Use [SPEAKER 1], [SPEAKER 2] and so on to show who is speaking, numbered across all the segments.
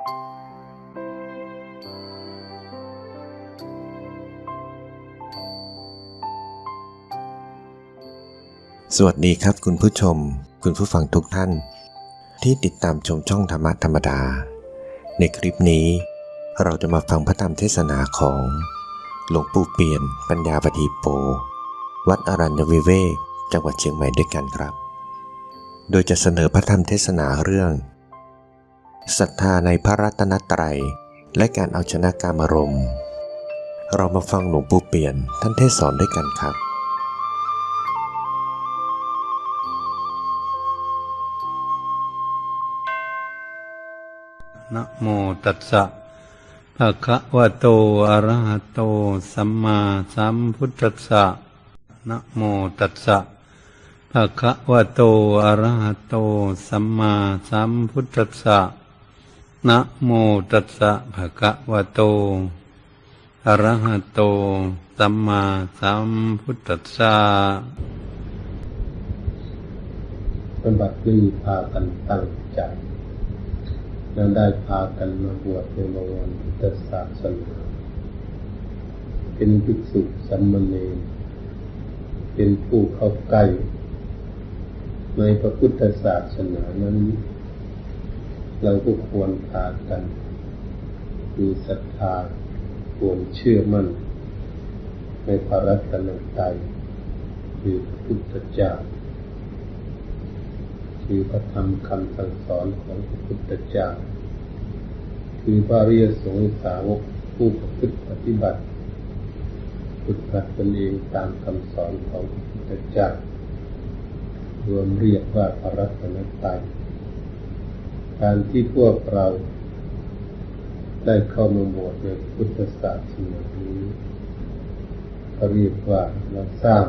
[SPEAKER 1] สวัสดีครับคุณผู้ชมคุณผู้ฟังทุกท่านที่ติดตามชมช่องธรรมะธรรมดาในคลิปนี้เราจะมาฟังพระธรรมเทศนาของหลวงปู่เปี่ยนปัญญาปฏิโปวัดอรัญญวิเวกจังหวัดเชียงใหม่ด้วยกันครับโดยจะเสนอพระธรรมเทศนาเรื่องศรัทธาในพระรัตนตรัยและการเอาชนะกามารมณ์เรามาฟังหลวงปู่เปี่ยนท่านเทศสอนด้วยกันครับ
[SPEAKER 2] นะโมตัสสะภะคะวะโตอะระหะโตสัมมาสัมพุทธัสสะนะโมตัสสะภะคะวะโตอะระหะโตสัมมาสัมพุทธัสสะนะโมตัสสะภะคะวะโตอะระหะโตสัมมาสัมพุทธัสสะ
[SPEAKER 3] ปฏิบัตินี้พากันตั้งใจและได้พากันมาบวชในบวรพุทธศาสนาเป็นภิกษุสามเณรเป็นผู้เข้าใกล้ในพระพุทธศาสนานั้นเราก็ควรพากันมีศรัทธาควรเชื่อมั่นในพระรัตนตรัยคือพระพุทธเจ้าคือพระธรรมคำสั่งสอนของพระพุทธเจ้าคือพระอริยสงฆ์สาวกผู้ประพฤติปฏิบัติฝึกหัดตนเองตามคำสอนของพระพุทธเจ้ารวมเรียกว่าพระรัตนตรัยการที่พวกเราได้เข้ามาบวชในพุทธศาสนานี้เขาเรียกว่าเราสร้าง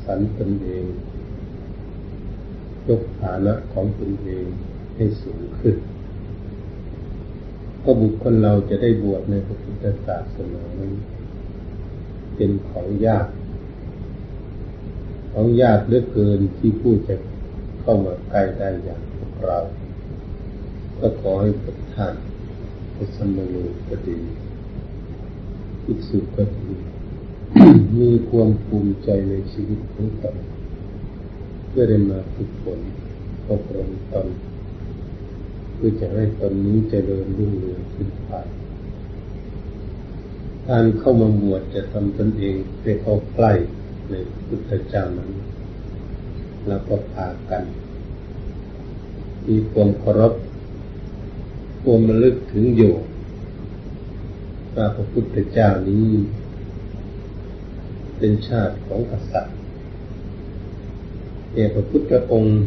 [SPEAKER 3] สรรค์ตนเองยกฐานะของตนเองให้สูงขึ้นเพราะบุคคลเราจะได้บวชในพระพุทธศาสนานั้นเป็นของยากเหลือเกินที่ผู้จะเข้ามาใกล้ได้อย่างพวกเราก็ขอให้ทุกท่านพระสมณะก็ดีภิกษุก็ดี มีความภูมิใจในชีวิตของตนเพื่อได้มาฝึกฝนอบรมตนเพื่อจะให้ตนนี้เจริญรุ่งเรืองขึ้นไปการเข้ามาบวชจะทำตนเองให้เข้าใกล้ในพุทธเจ้านั้นแล้วก็พากันมีความเคารพความระลึกถึงอยู่ว่าพระพุทธเจ้านี้เป็นชาติของกษัตริย์พระพุทธองค์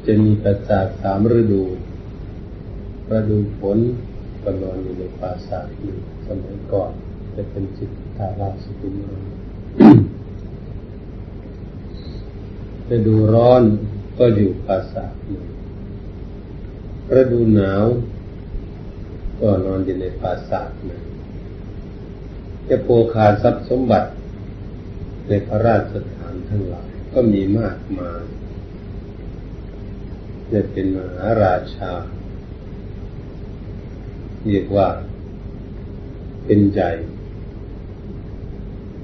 [SPEAKER 3] จะมีปราสาท3 ฤดูฝนก็นอนอยู่ในปราสาทนี้สมัยก่อนจะเป็นสิทธาราชกุมารฤดูร้อนก็อยู่ปราสาทนี้ฤดูหนาวก็นอนอยู่ในปราสาทนี้จะโภคาทรัพย์สมบัติในพระราชสถานทั้งหลายก็มีมากมายจะเป็นมหาราชาเรียกว่าเป็นใหญ่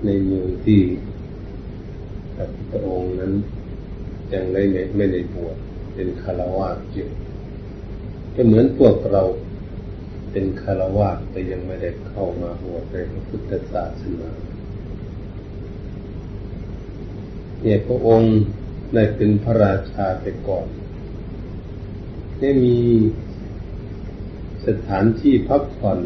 [SPEAKER 3] ในเมืองที่พระองค์นั้นยังไม่ได้บวชเป็นฆราวาสอยู่ก็เหมือนพวกเราเป็นฆราวาสแต่ยังไม่ได้เข้ามาบวชในพระพุทธศาสนาพระองค์ได้เป็นพระราชาแต่ก่อนได้มีสถานที่พักผ่อน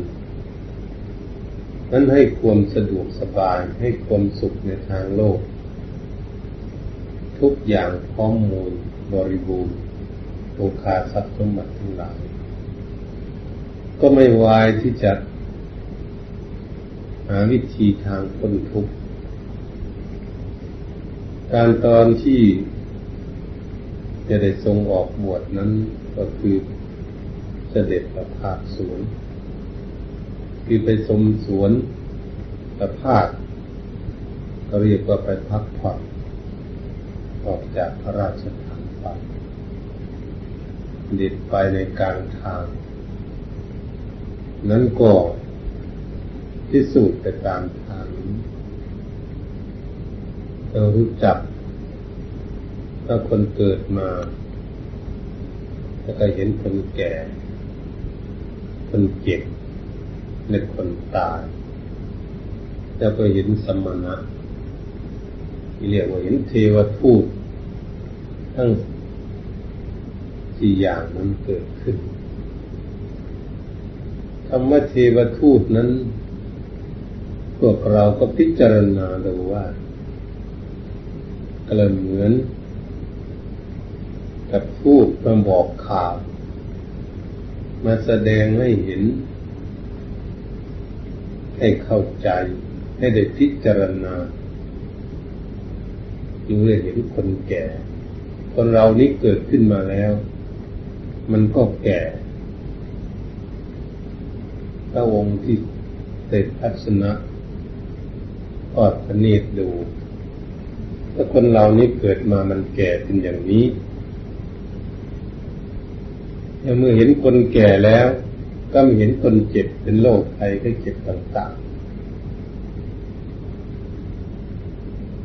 [SPEAKER 3] นั้นให้ความสะดวกสบายให้ความสุขในทางโลกทุกอย่างพร้อมมูลบริบูรณ์โภคาทรัพย์สมบัติทั้งหลายก็ไม่วายที่จะหาวิธีทางพ้นทุกข์การตอนที่จะได้ทรงออกบวชนั้นก็คือเสด็จประพาสสวนคือไปชมสวนประพาสก็เรียกว่าไปพักผ่อนออกจากพระราชฐานไป เด็ดไปในกลางทางนั้นก็พิสูจน์ไปตามทางเรารู้จักถ้าคนเกิดมาแล้วก็เห็นคนแก่คนเจ็บและคนตายแล้วก็เห็นสมณะที่เรียกว่าเห็นเทวทูตทั้งสี่อย่างนั้นเกิดขึ้นคำว่าเทวทูตนั้นพวกเราก็พิจารณาดูว่าก็เหมือนกับทูตมาบอกข่าวมาแสดงให้เห็นให้เข้าใจให้ได้พิจารณาจึงได้เห็นคนแก่คนเรานี้เกิดขึ้นมาแล้วมันก็แก่พระองค์ที่เสด็จทัศนะทอดพระเนตรดูถ้าคนเรานี้เกิดมามันแก่เป็นอย่างนี้เมื่อเห็นคนแก่แล้วก็ไม่เห็นคนเจ็บเป็นโรคภัยไข้เจ็บต่างๆ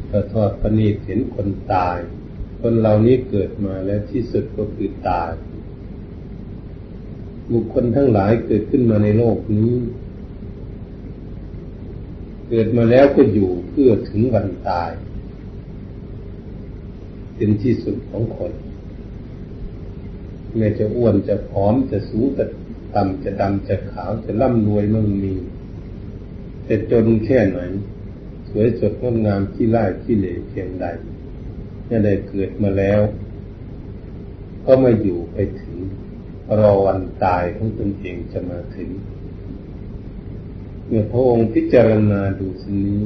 [SPEAKER 3] ก็ทอดพระเนตรเห็นคนตายคนเหล่านี้เกิดมาแล้วที่สุดก็คือตายบุคคลทั้งหลายเกิดขึ้นมาในโลกนี้เกิดมาแล้วก็อยู่เพื่อถึงวันตายเป็นที่สุดของคนแม้จะอ้วนจะผอมจะสูงจะต่ำจะดำจะขาวจะร่ำรวยมั่งมีจะจนแค่ไหนสวยสดงดงามขี้ร้ายขี้เหร่เพียงใดเนี่ยได้เกิดมาแล้วก็มาอยู่ไปถึงรอวันตายของตนเองจะมาถึงเมื่อพระองค์พิจารณาดูสิ่งนี้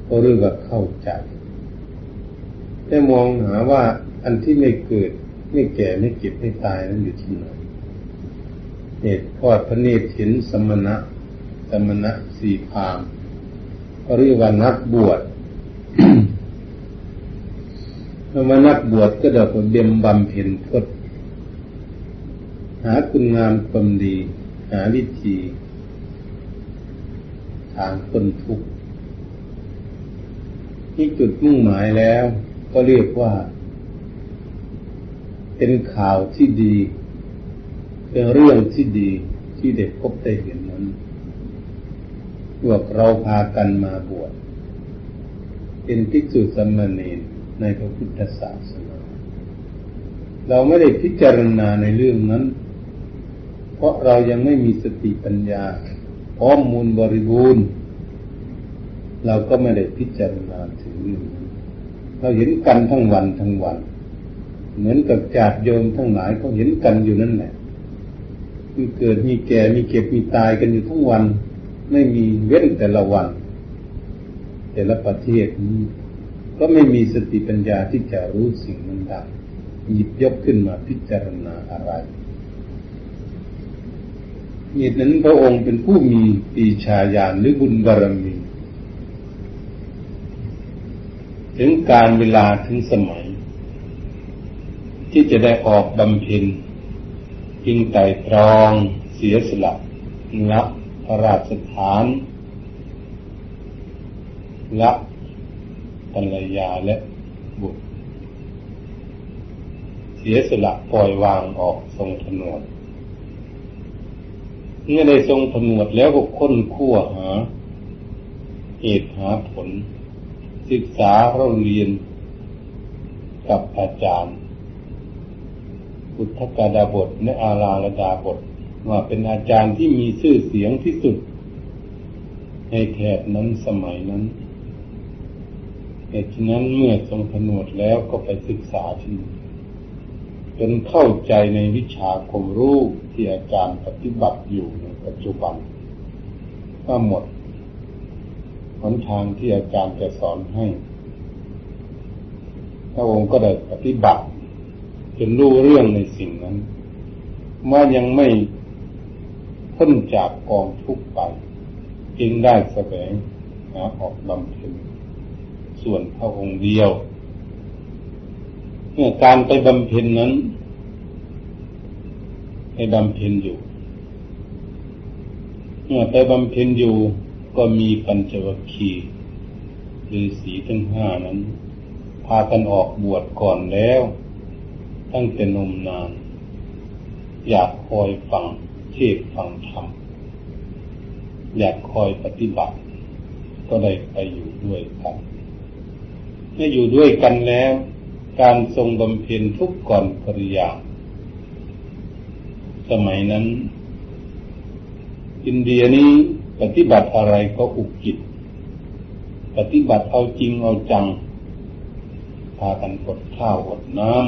[SPEAKER 3] ก็เรียกว่าเข้าใจได้มองหาว่าอันที่ไม่เกิดไม่แก่ไม่เจ็บไม่ตายนั้นอยู่ที่ไหนเนี่ยทอดพระเนตรเห็นสมณะสี่พราหมณ์ก็เรียกว่านักบวช มานักบวชก็เดี๋ยวเบียมบำเพ็ญพจน์หาคุณงามความดีหาวิธีทางพ้นทุกข์ที่จุดมุ่งหมายแล้วก็เรียกว่าเป็นข่าวที่ดีเป็นเรื่องที่ดีที่ได้พบได้เห็นนั้นพวกเราพากันมาบวชเป็นภิกษุสามเณรในพระพุทธศาสนาเราไม่ได้พิจารณาในเรื่องนั้นเพราะเรายังไม่มีสติปัญญาพร้อมมูลบริบูรณ์เราก็ไม่ได้พิจารณาถึงเรื่องนั้นเราเห็นกันทั้งวันทั้งวันเหมือนกับญาติโยมทั้งหลายเขาเห็นกันอยู่นั่นแหละมีเกิดมีแก่มีเก็บมีตายกันอยู่ทั้งวันไม่มีเว้นแต่ละวันแต่ละประเทศนี้ก็ไม่มีสติปัญญาที่จะรู้สิ่งนั้นได้หยิบยกขึ้นมาพิจารณาอะไรเหตุนั้นพระองค์เป็นผู้มีปีชาญาณหรือบุญบารมีถึงการเวลาถึงสมัยที่จะได้ออกบำเพ็ญจึงไตร่ตรองเสียสละละพระราชฐานละภรรยาและบุตรเสียสละปล่อยวางออกทรงผนวดเมื่อได้ทรงผนวดแล้วก็ค้นคว้าหาเหตุหาผลศึกษาเราเรียนกับอาจารย์พุทธกดาบทและอาราลดาบทว่าเป็นอาจารย์ที่มีชื่อเสียงที่สุดในแถบนั้นสมัยนั้นเหตุฉะนั้นเมื่อทรงผนวดแล้วก็ไปศึกษาที่จนเข้าใจในวิชาความรู้ที่อาจารย์ปฏิบัติอยู่ในปัจจุบันก็หมดหนทางที่อาจารย์จะสอนให้พระองค์ก็ได้ปฏิบัติจนรู้เรื่องในสิ่งนั้นเมื่อยังไม่พ้นจากกองทุกข์ไปจึงได้แสวงหาออกบำเพ็ญส่วนพระองค์เดียวเมื่อการไปบำเพ็ญนั้น ไปบำเพ็ญอยู่เมื่อไปบำเพ็ญอยู่ก็มีปัญจวัคคีย์ฤาษีทั้งห้านั้นพากันออกบวชก่อนแล้วตั้งแต่นมนานอยากคอยฟังเทศน์ฟังธรรมอยากคอยปฏิบัติก็ได้ไปอยู่ด้วยกันเมื่ออยู่ด้วยกันแล้วการทรงบำเพ็ญทุกก่อนปริญญาสมัยนั้นอินเดียนี้ปฏิบัติอะไรก็อุกิจปฏิบัติเอาจริงเอาจังพากันอดข้าวอดน้ำ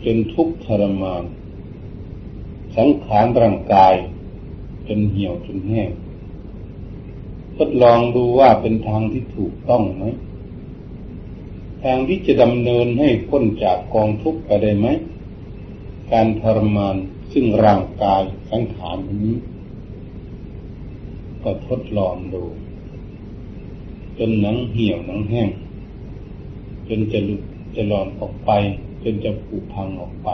[SPEAKER 3] จนทุกข์ทรมานสังขารร่างกายจนเหี่ยวจนแห้งทดลองดูว่าเป็นทางที่ถูกต้องไหมทางที่จะดำเนินให้พ้นจากกองทุกข์ไปได้ไหมการทรมานซึ่งร่างกายสังขารนี้ก็ทดลองดูจนหนังเหี่ยวหนังแห้งจนจะหลุดจะหลอนออกไปจนจะผุพังออกไป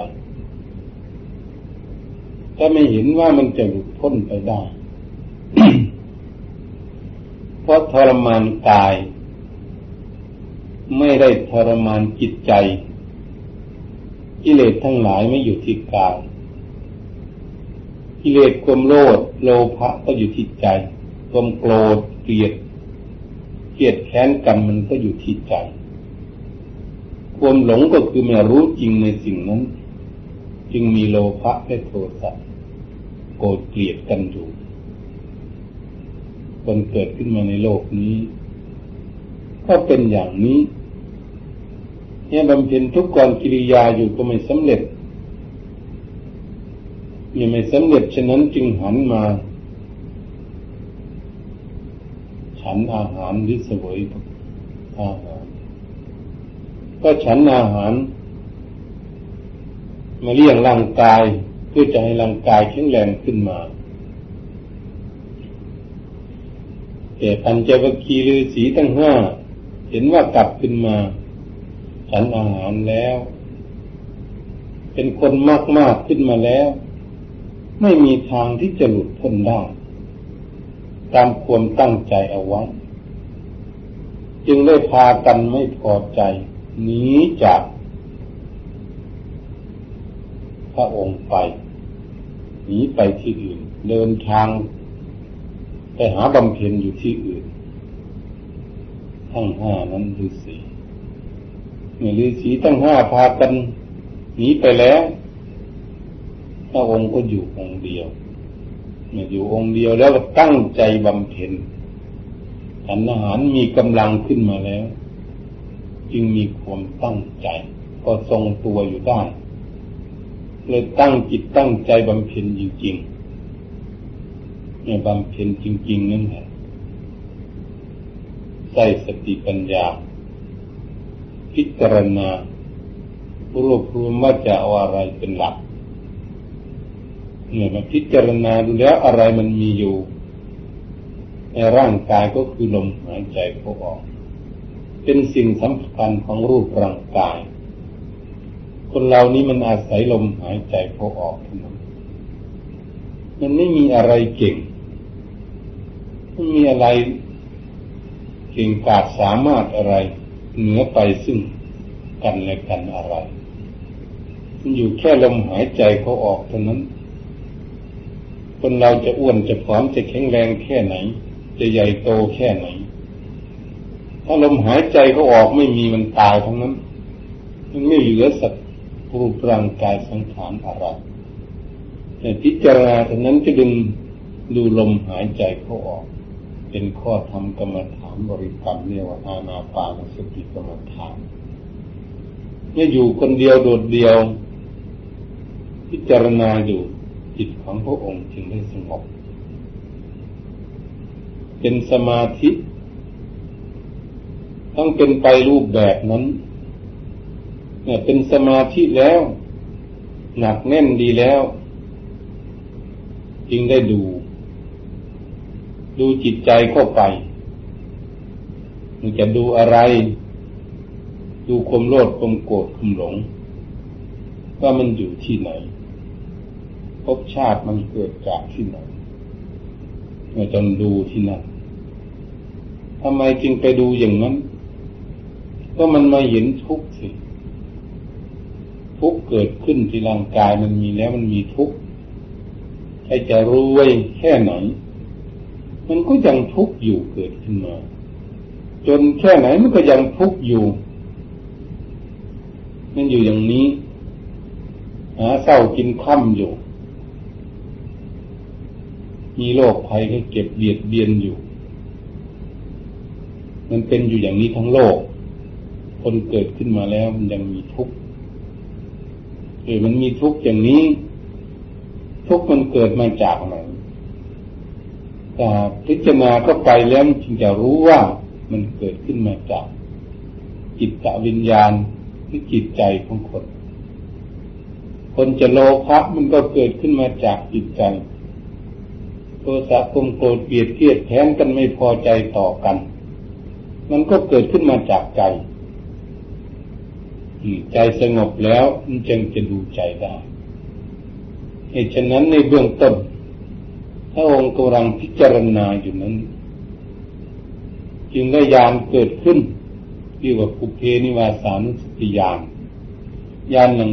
[SPEAKER 3] ถ้าไม่เห็นว่ามันจะหลุดพ้นไปได้ เพราะทรมานกายไม่ได้ทรมานจิตใจกิเลสทั้งหลายไม่อยู่ที่กายกิเลสความโลภโลภะก็อยู่ที่ใจความโกรธเกลียดแค้นกันมันก็อยู่ที่ใจความหลงก็คือไม่รู้จริงในสิ่งนั้นจึงมีโลภะและโทสะโกรธเกลียดกันอยู่คนเกิดขึ้นมาในโลกนี้ก็เป็นอย่างนี้เนี่ยบำเพ็ญทุกกรกิริยาอยู่ก็ไม่สำเร็จยังไม่สำเร็จฉะนั้นจึงหันมาฉันอาหารหรือเสวยอาหารก็ฉันอาหารมาเลี้ยงร่างกายเพื่อจะให้ร่างกายแข็งแรงขึ้นมาแต่ปัญจวัคคีย์ฤาษีทั้งห้าเห็นว่ากลับขึ้นมาฉันอาหารแล้วเป็นคนมากๆขึ้นมาแล้วไม่มีทางที่จะหลุดพ้นได้ตามความตั้งใจเอาไว้จึงได้พากันไม่พอใจหนีจากพระองค์ไปหนีไปที่อื่นเดินทางไปหาบำเพ็ญอยู่ที่อื่นทั้งห้านั้นฤาษีเมื่อฤาษีทั้งห้าพากันหนีไปแล้วพระองค์ก็อยู่องค์เดียวเมื่ออยู่องค์เดียวแล้วก็ตั้งใจบำเพ็ญฉันอาหารมีกำลังขึ้นมาแล้วจึงมีความตั้งใจก็ทรงตัวอยู่ได้เลยตั้งจิตตั้งใจบำเพ็ญจริงๆเนี่ยบำเพ็ญจริงๆนั่นแหละใส่สติปัญญาพิจารณารวบรวมว่าจะเอาอะไรเป็นหลักเนี่ยมาพิจารณาดูแล้วอะไรมันมีอยู่ในร่างกายก็คือลมหายใจเข้าออกเป็นสิ่งสำคัญของรูปร่างกายคนเรานี้มันอาศัยลมหายใจเข้าออกเท่านั้นมันไม่มีอะไรเก่งไม่มีอะไรเก่งกาจสามารถอะไรเหนือไปซึ่งกันและกันอะไรมันอยู่แค่ลมหายใจเข้าออกเท่านั้นคนเราจะอ้วนจะผอมจะแข็งแรงแค่ไหนจะใหญ่โตแค่ไหนถ้าลมหายใจเขาออกไม่มีมันตายทั้งนั้นมันไม่เหลือสัตว์รูปร่างกายสังขารอะไรแต่พิจารณาเท่านั้นจะดูลมหายใจเขาออกเป็นข้อธรรมกรรมฐานบริกรรมเรียกว่าอานาปานสติกรรมฐานเนี่ยอยู่คนเดียวโดดเดียวพิจารณาอยู่จิตของพระองค์จึงได้สงบเป็นสมาธิต้องเป็นไปรูปแบบนั้นเนี่ยเป็นสมาธิแล้วหนักแน่นดีแล้วจึงได้ดูจิตใจเข้าไปมันจะดูอะไรดูความโลภความโกรธความหลง ว่ามันอยู่ที่ไหนภพชาติมันเกิดจากที่ไหนเราจนดูที่นั่นทำไมจึงไปดูอย่างนั้นก็มันมาเห็นทุกข์สิทุกข์เกิดขึ้นที่ร่างกายมันมีแล้วมันมีทุกข์ใครจะรวยแค่ไหนมันก็ยังทุกข์อยู่เกิดขึ้นมาจนแค่ไหนมันก็ยังทุกข์อยู่มันอยู่อย่างนี้หาเศร้ากินค่ำอยู่มีโรคภัยให้เก็บเบียดเบียนอยู่มันเป็นอยู่อย่างนี้ทั้งโลกคนเกิดขึ้นมาแล้วมันยังมีทุกข์มันมีทุกข์อย่างนี้ทุกข์มันเกิดมาจากไหนแต่พิจารณาเข้าไปแล้วจึงจะรู้ว่ามันเกิดขึ้นมาจากจิตวิญญาณที่จิตใจของคนคนจะโลภะมันก็เกิดขึ้นมาจากจิตใจโทสะความโกรธเกลียดเกลียดแค้นกันไม่พอใจต่อกันมันก็เกิดขึ้นมาจากใจใจสงบแล้วมันจึงจะดูใจได้เหตุฉะนั้นในเบื้องต้นถ้าองค์กำลังพิจารณาอยู่นั้นจึงได้ญาณเกิดขึ้นเรียกว่าปุเพนิวาสานุสติญาณญาณอย่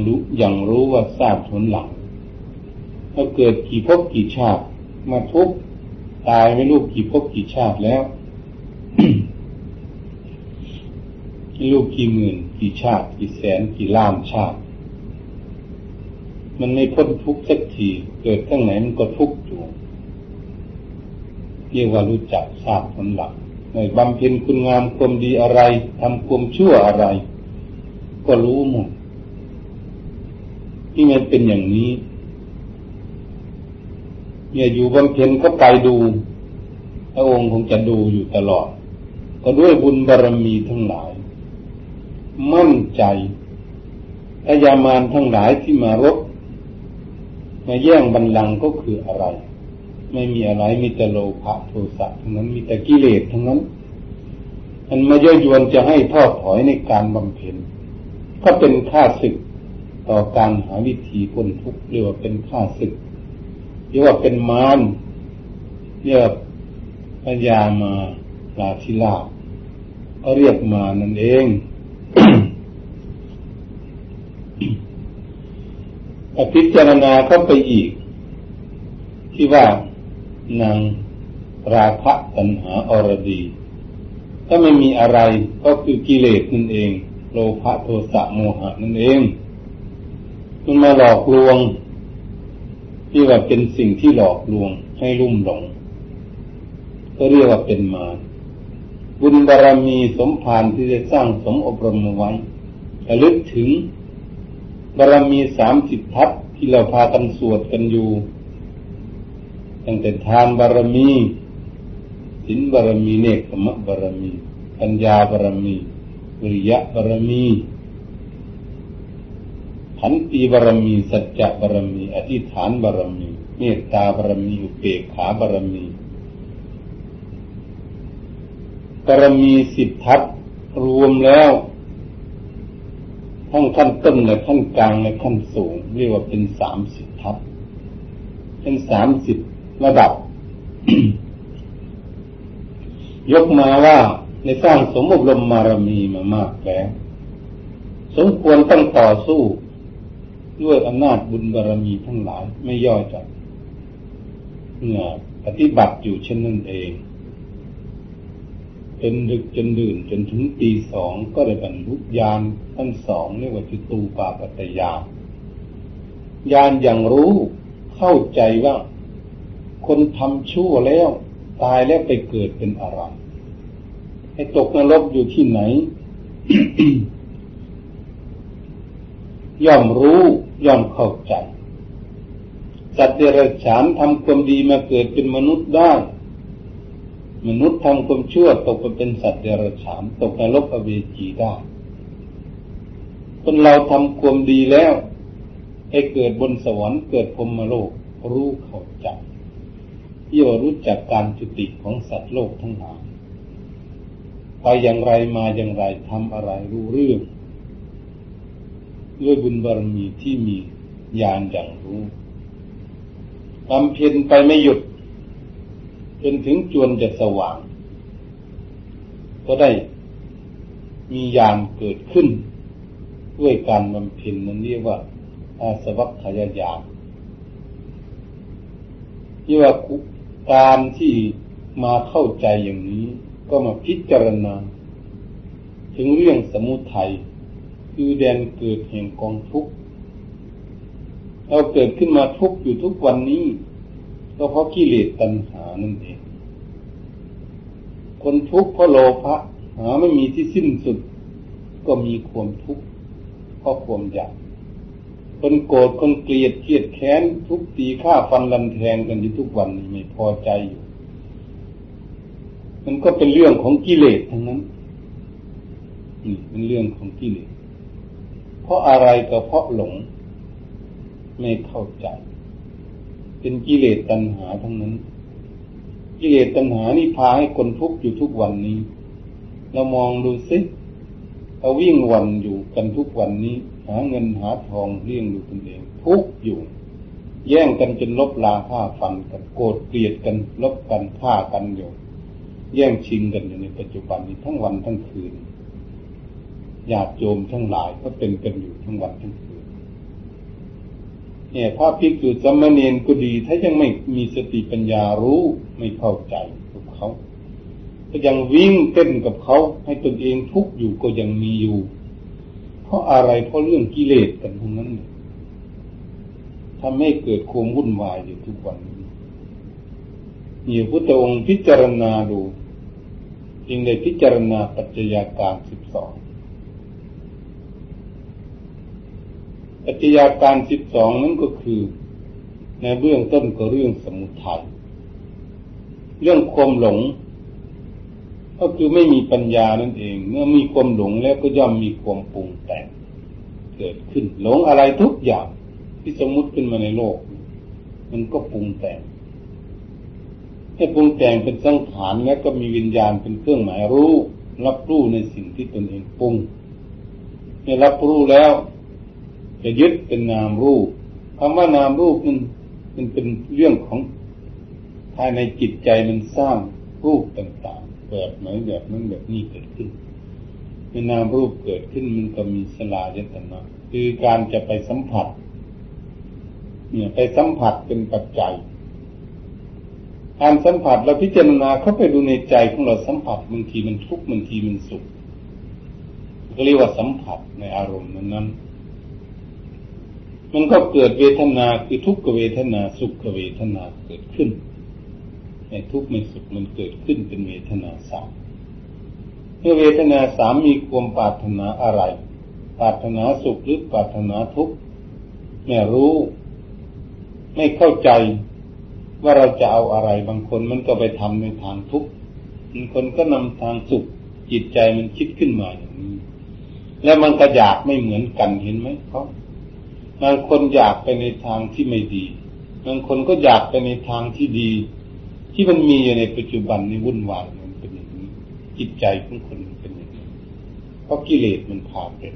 [SPEAKER 3] างรู้ว่าทราบผลหลังถ้าเกิดกี่ภพกี่ชาติมาทุกข์ตายไม่รู้กี่ภพกี่ชาติแล้ว ลูกกี่หมื่นกี่ชาติกี่แสนกี่ล้านชาติมันไม่พ้นทุกข์สักทีเกิดข้างไหนมันก็ทุกข์อยู่เรียกว่ารู้จักทราบผลหลังในบำเพ็ญคุณงามความดีอะไรทำความชั่วอะไรก็รู้หมดที่มันเป็นอย่างนี้เนี่ยอยู่บำเพ็ญก็ไปดูพระองค์คงจะดูอยู่ตลอดก็ด้วยบุญบารมีทั้งหลายมั่นใจพยามารทั้งหลายที่มารบมาแย่งบัลลังก์ก็คืออะไรไม่มีอะไรมีแต่โลภะโทสะทั้งนั้นมีแต่กิเลสทั้งนั้นมันมาเย่อยวนจะให้ทอดถอยในการบำเพ็ญก็เป็นข้าศึกต่อการหาวิธีพ้นทุกข์เรียกว่าเป็นข้าศึกเรียกว่าเป็นมารเรียกพญามาราธิราชก็เรียกมานั่นเอง พิจารณาเข้าไปอีกที่ว่านางราคะตัณหาอรดีถ้าไม่มีอะไรก็คือกิเลสนั่นเองโลภะโทสะโมหะนั่นเองมันมาหลอกลวงที่ว่าเป็นสิ่งที่หลอกลวงให้ลุ่มหลงก็เรียกว่าเป็นมารบุญบารมีสมภารที่ได้สร้างสมอบรมไว้ระลึกถึงบารมี30 ทัศที่เราพากันสวดกันอยู่ตั้งแต่ทานบารมีศีลบารมีเนกขมะบารมีปัญญาบารมีวิริยะบารมีขันติบารมีสัจจะบารมีอธิษฐานบารมีเมตตาบารมีอุเบกขาบารมีบารมี10 ทัศรวมแล้วทั้งขั้นต้นและขั้นกลางและขั้นสูงเรียกว่าเป็น30 ทัศเป็น30 ระดับ ยกมาว่าในสร้างสมอบรมบารมีมามากแล้วสมควรต้องต่อสู้ด้วยอำนาจบุญบารมีทั้งหลายไม่ย่อหย่อนปฏิบัติอยู่เช่นนั้นเองจนดึกจนดื่นจนถึงตี 2ก็ได้บรรลุญาณทั้ง2เรียกว่าจิตูปาปัตตญาณญาณอย่างรู้เข้าใจว่าคนทำชั่วแล้วตายแล้วไปเกิดเป็นอะไรให้ตกนรกอยู่ที่ไหน ย่อมรู้ย่อมเข้าใจสัตว์เดรัจฉานทำความดีมาเกิดเป็นมนุษย์ได้มนุษย์ทำความชั่วตกไปเป็นสัตว์เดรัจฉานตกนรกอเวจีได้คนเราทำความดีแล้วให้เกิดบนสวรรค์เกิดพรหมโลกรู้เข้าใจที่ว่ารู้จักการจุติของสัตว์โลกทั้งหลายไปอย่างไรมาอย่างไรทำอะไรรู้เรื่อง ด้วยบุญบารมีที่มีญาณอย่างรู้บำเพ็ญไปไม่หยุดจนถึงจวนจะสว่างก็ได้มีญาณเกิดขึ้นด้วยการบำเพ็ญนั้นเรียกว่าอาสวัคคายญาณที่ว่าการที่มาเข้าใจอย่างนี้ก็มาพิจารณาถึงเรื่องสมุทัยคือแดนเกิดแห่งกองทุกข์เราเกิดขึ้นมาทุกข์อยู่ทุกวันนี้ก็เพราะกิเลสตัณหานั่นเองคนทุกข์เพราะโลภะหาไม่มีที่สิ้นสุดก็มีความทุกข์เพราะความอยากคนโกรธคนเกลียดเครียดแค้นทุบตีฆ่าฟันรันแทงกันอยู่ทุกวันนี้ไม่พอใจอยู่มันก็เป็นเรื่องของกิเลสทั้งนั้นนี่เป็นเรื่องของกิเลสเพราะอะไรก็เพราะหลงไม่เข้าใจเป็นกิเลสตัณหาทั้งนั้นกิเลสตัณหานี่พาให้คนทุกข์อยู่ทุกวันนี้เรามองดูสิเราวิ่งวันอยู่กันทุกวันนี้หาเงินหาทองเลี้ยงดูตนเองทุกข์อยู่แย่งกันจนลบลาฆ่าฟันกันโกรธเกลียดกันลบกันฆ่ากันอยู่แย่งชิงกันอยู่ในปัจจุบันนี้ทั้งวันทั้งคืนญาติโยมทั้งหลายก็เป็นกันอยู่ทั้งวันทั้งคืนเนี่ยพระภิกษุสามเณรก็ดีถ้ายังไม่มีสติปัญญารู้ไม่เข้าใจกับเขาก็ยังวิ่งเต้นกับเขาให้ตนเองทุกข์อยู่ก็ยังมีอยู่เพราะอะไรเพราะเรื่องกิเลสกันทั้งนั้นทำให้เกิดความวุ่นวายอยู่ทุกวันนี้นี่พุทธองค์พิจารณาดูจึงได้พิจารณาปัจจัยการ12ปัจจัยการ12นั้นก็คือในเบื้องต้นก็เรื่องสมุทัยเรื่องความหลงก็คือไม่มีปัญญานั่นเองเมื่อมีความหลงแล้วก็ย่อมมีความปรุงแต่งเกิดขึ้นหลงอะไรทุกอย่างที่สมมุติขึ้นมาในโลกมันก็ปรุงแต่งให้ปรุงแต่งเป็นสังขารแล้วก็มีวิญญาณเป็นเครื่องหมายรู้รับรู้ในสิ่งที่ตนเองปรุงเมื่อรับรู้แล้วจะยึดเป็นนามรูปคำว่านามรูปมันเป็นเรื่องของภายในจิตใจมันสร้างรูปต่างๆแบบไหนแบบนั้นแบบนี้เกิดขึ้นเมื่อนามรูปเกิดขึ้นมันก็มีสลายตนะคือการจะไปสัมผัสเนี่ยไปสัมผัสเป็นปัจจัยการสัมผัสเราพิจารณาเข้าไปดูในใจของเราสัมผัสบางทีมันทุกข์บางทีมันสุขก็เรียกว่าสัมผัสในอารมณ์นั้นมันก็เกิดเวทนาคือทุกขเวทนาสุขเวทนาเกิดขึ้นในทุกข์ในสุขมันเกิดขึ้นเป็นเวทนาสามเมื่อเวทนาสามมีความปรารถนาอะไรปรารถนาสุขหรือปรารถนาทุกข์ไม่รู้ไม่เข้าใจว่าเราจะเอาอะไรบางคนมันก็ไปทำในทางทุกข์บางคนก็นำทางสุขจิตใจมันคิดขึ้นมาอย่างนี้แล้วมันก็อยากไม่เหมือนกันเห็นไหมเขาบางคนอยากไปในทางที่ไม่ดีบางคนก็อยากไปในทางที่ดีที่มันมีอยู่ในปัจจุบันนี้วุ่นวายมันเป็นอย่างนี้จิตใจของคนมันเป็นอย่างนี้เพราะกิเลสมันพาเป็น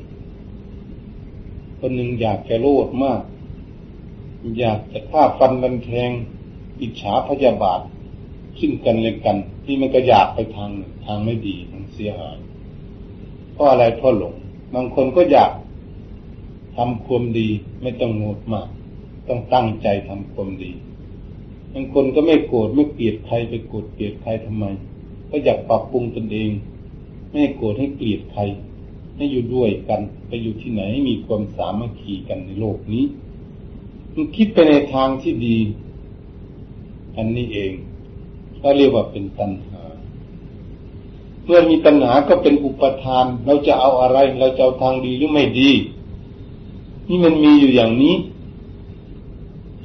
[SPEAKER 3] คนหนึ่งอยากจะโลภมากอยากจะฆ่าฟันรันแทงอิจฉาพยาบาทซึ่งกันและกันที่มันก็อยากไปทางหนึ่งทางไม่ดีทางเสียหายเพราะอะไรเพราะหลงบางคนก็อยากทำความดีไม่ต้องโงดมากต้องตั้งใจทำความดีบางคนก็ไม่โกรธไม่เกลียดใครไปโกรธเกลียดใครทำไมก็อยากปรับปรุงตนเองไม่โกรธให้เกลียดใครให้อยู่ด้วยกันไปอยู่ที่ไหนให้มีความสามัคคีกันในโลกนี้มันคิดไปในทางที่ดีอันนี้เองก็เรียกว่าเป็นตัณหาเมื่อมีตัณหาก็เป็นอุปทานเราจะเอาอะไรเราจะเอาทางดีหรือไม่ดีนี่มันมีอยู่อย่างนี้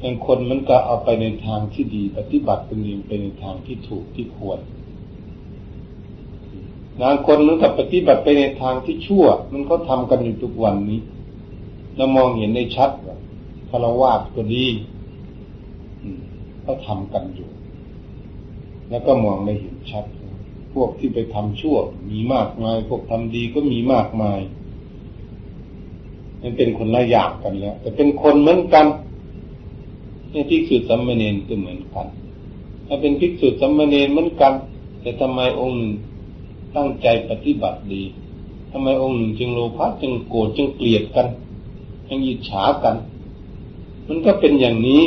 [SPEAKER 3] บางคนมันก็เอาไปในทางที่ดีปฏิบัติตนเองไปในทางที่ถูกที่ควรบางคนมันก็ปฏิบัติไปในทางที่ชั่วมันก็ทำกันอยู่ทุกวันนี้เรามองเห็นได้ชัดว่าฆราวาสก็ดีก็ทำกันอยู่แล้วก็มองได้เห็นชัดพวกที่ไปทำชั่วมีมากมายพวกทำดีก็มีมากมาย มันเป็นคนละอย่างกันแล้วแต่เป็นคนเหมือนกันเนี่ยภิกษุสามเณรก็เหมือนกันถ้าเป็นภิกษุสามเณรเหมือนกันแต่ทำไมองค์หนึ่งตั้งใจปฏิบัติดีทำไมองค์หนึ่งจึงโลภะจึงโกรธจึงเกลียดกันจึงอิจฉากันมันก็เป็นอย่างนี้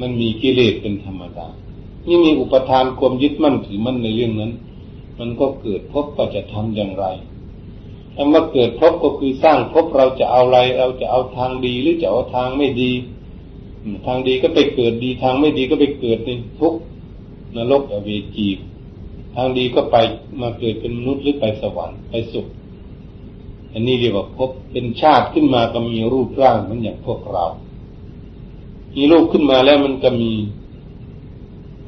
[SPEAKER 3] มันมีกิเลสเป็นธรรมดานี่มีอุปทานความยึดมั่นถือมั่นในเรื่องนั้นมันก็เกิดภพก็จะทำอย่างไรคำว่าเกิดภพก็คือสร้างภพเราจะเอาอะไรเราจะเอาทางดีหรือจะเอาทางไม่ดีทางดีก็ไปเกิดดีทางไม่ดีก็ไปเกิดในทุกข์นรกอเวจีทางดีก็ไปมาเกิดเป็นมนุษย์หรือไปสวรรค์ไปสุขอันนี้เรียกว่าภพเป็นชาติขึ้นมาก็มีรูปร่างเหมือนอย่างพวกเรามีรูปขึ้นมาแล้วมันก็มี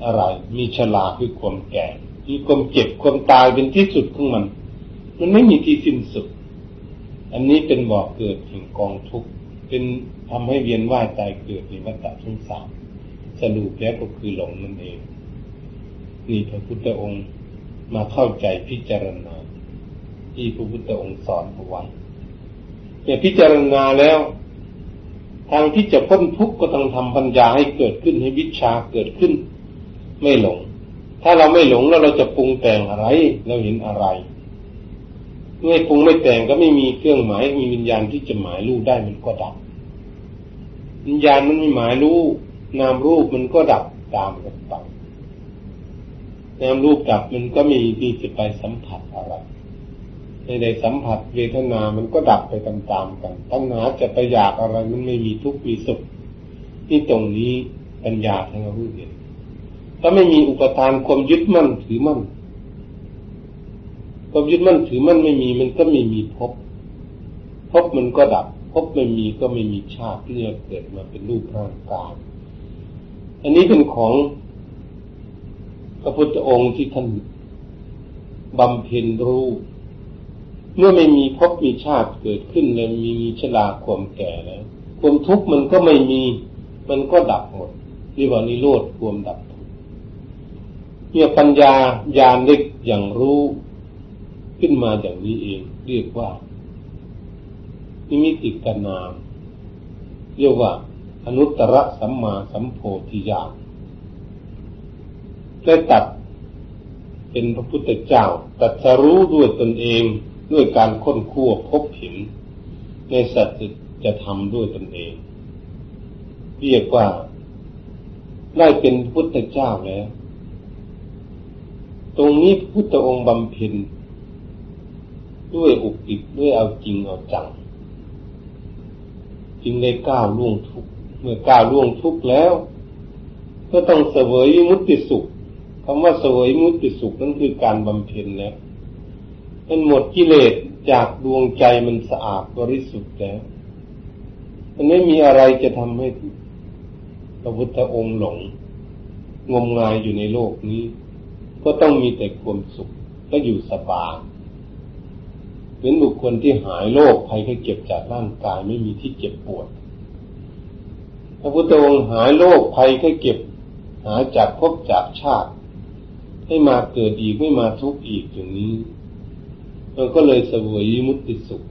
[SPEAKER 3] อะไรมีชราคือความแก่มีความเจ็บความตายเป็นที่สุดของมันไม่มีที่สิ้นสุดอันนี้เป็นบ่อเกิดแห่งกองทุกข์เป็นทำให้เวียนว่ายตายเกิดในวัฏสงสารสรุปแล้วก็คือหลงนั่นเองนี่พระพุทธองค์มาเข้าใจพิจารณาที่พระพุทธองค์สอนเอาไว้เนี่ยพิจารณาแล้วทางที่จะพ้นทุกข์ก็ต้องทำปัญญาให้เกิดขึ้นให้วิชาเกิดขึ้นไม่หลงถ้าเราไม่หลงแล้วเราจะปรุงแต่งอะไรเราเห็นอะไรเมื่อปรุงไม่แต่งก็ไม่มีเครื่องหมายมีวิญญาณที่จะหมายรู้ได้มันก็ดับวิญญาณมันไม่หมายรู้นามรูปมันก็ดับตามกันไปนามรูปดับมันก็มีจะไปสัมผัสอะไรในใดสัมผัสเวทนามันก็ดับไปตามๆกันตัณหาจะไปอยากอะไรมันไม่มีทุกข์มีสุขที่ตรงนี้ปัญญาทั้งรู้เห็นถ้าไม่มีอุปทานความยึดมั่นถือมั่นความยึดมั่นถือมั่นไม่มีมันก็ไม่มีภพมันก็ดับภพไม่มีก็ไม่มีชาติที่จะเกิดมาเป็นรูปร่างกายอันนี้เป็นของพระพุทธองค์ที่ท่านบำเพ็ญรู้เมื่อไม่มีภพมีชาติเกิดขึ้นแล้วมีชราความแก่แล้วความทุกข์มันก็ไม่มีมันก็ดับหมดเรียกว่านิโรธความดับทุกข์เนี่ยปัญญาญาณเล็กอย่างรู้ขึ้นมาอย่างนี้เองเรียกว่านิมิติกนามเรียกว่าอนุตตรสัมมาสัมโพธิญาณได้ตัดเป็นพระพุทธเจ้าตรัสรู้ด้วยตนเองด้วยการค้นคว้าพบเห็นในสัจธรรมด้วยตนเองเรียกว่าได้เป็นพระพุทธเจ้าแล้วตรงนี้พระพุทธองค์บำเพ็ญด้วยอุกฤษด้วยเอาจริงเอาจังจึงได้ก้าวล่วงทุกข์เมื่อก้าวล่วงทุกข์แล้วก็ต้องเสวยวิมุตติสุขคำว่าเสวยวิมุตติสุขนั่นคือการบำเพ็ญแล้วมันหมดกิเลสจากดวงใจมันสะอาดบริสุทธิ์แล้วมันไม่มีอะไรจะทำให้พระพุทธองค์หลงงมงายอยู่ในโลกนี้ก็ต้องมีแต่ความสุขก็อยู่สบายเหมือนบุคคลที่หายโรคภัยไข้เจ็บจากร่างกายไม่มีที่เจ็บปวดพระพุทธองค์หายโรคภัยไข้เจ็บหายจากภพจากชาติให้มาเกิดอีกไม่มาทุกข์อีกอย่างนี้มันก็เลยเสวยวิมุตติสุข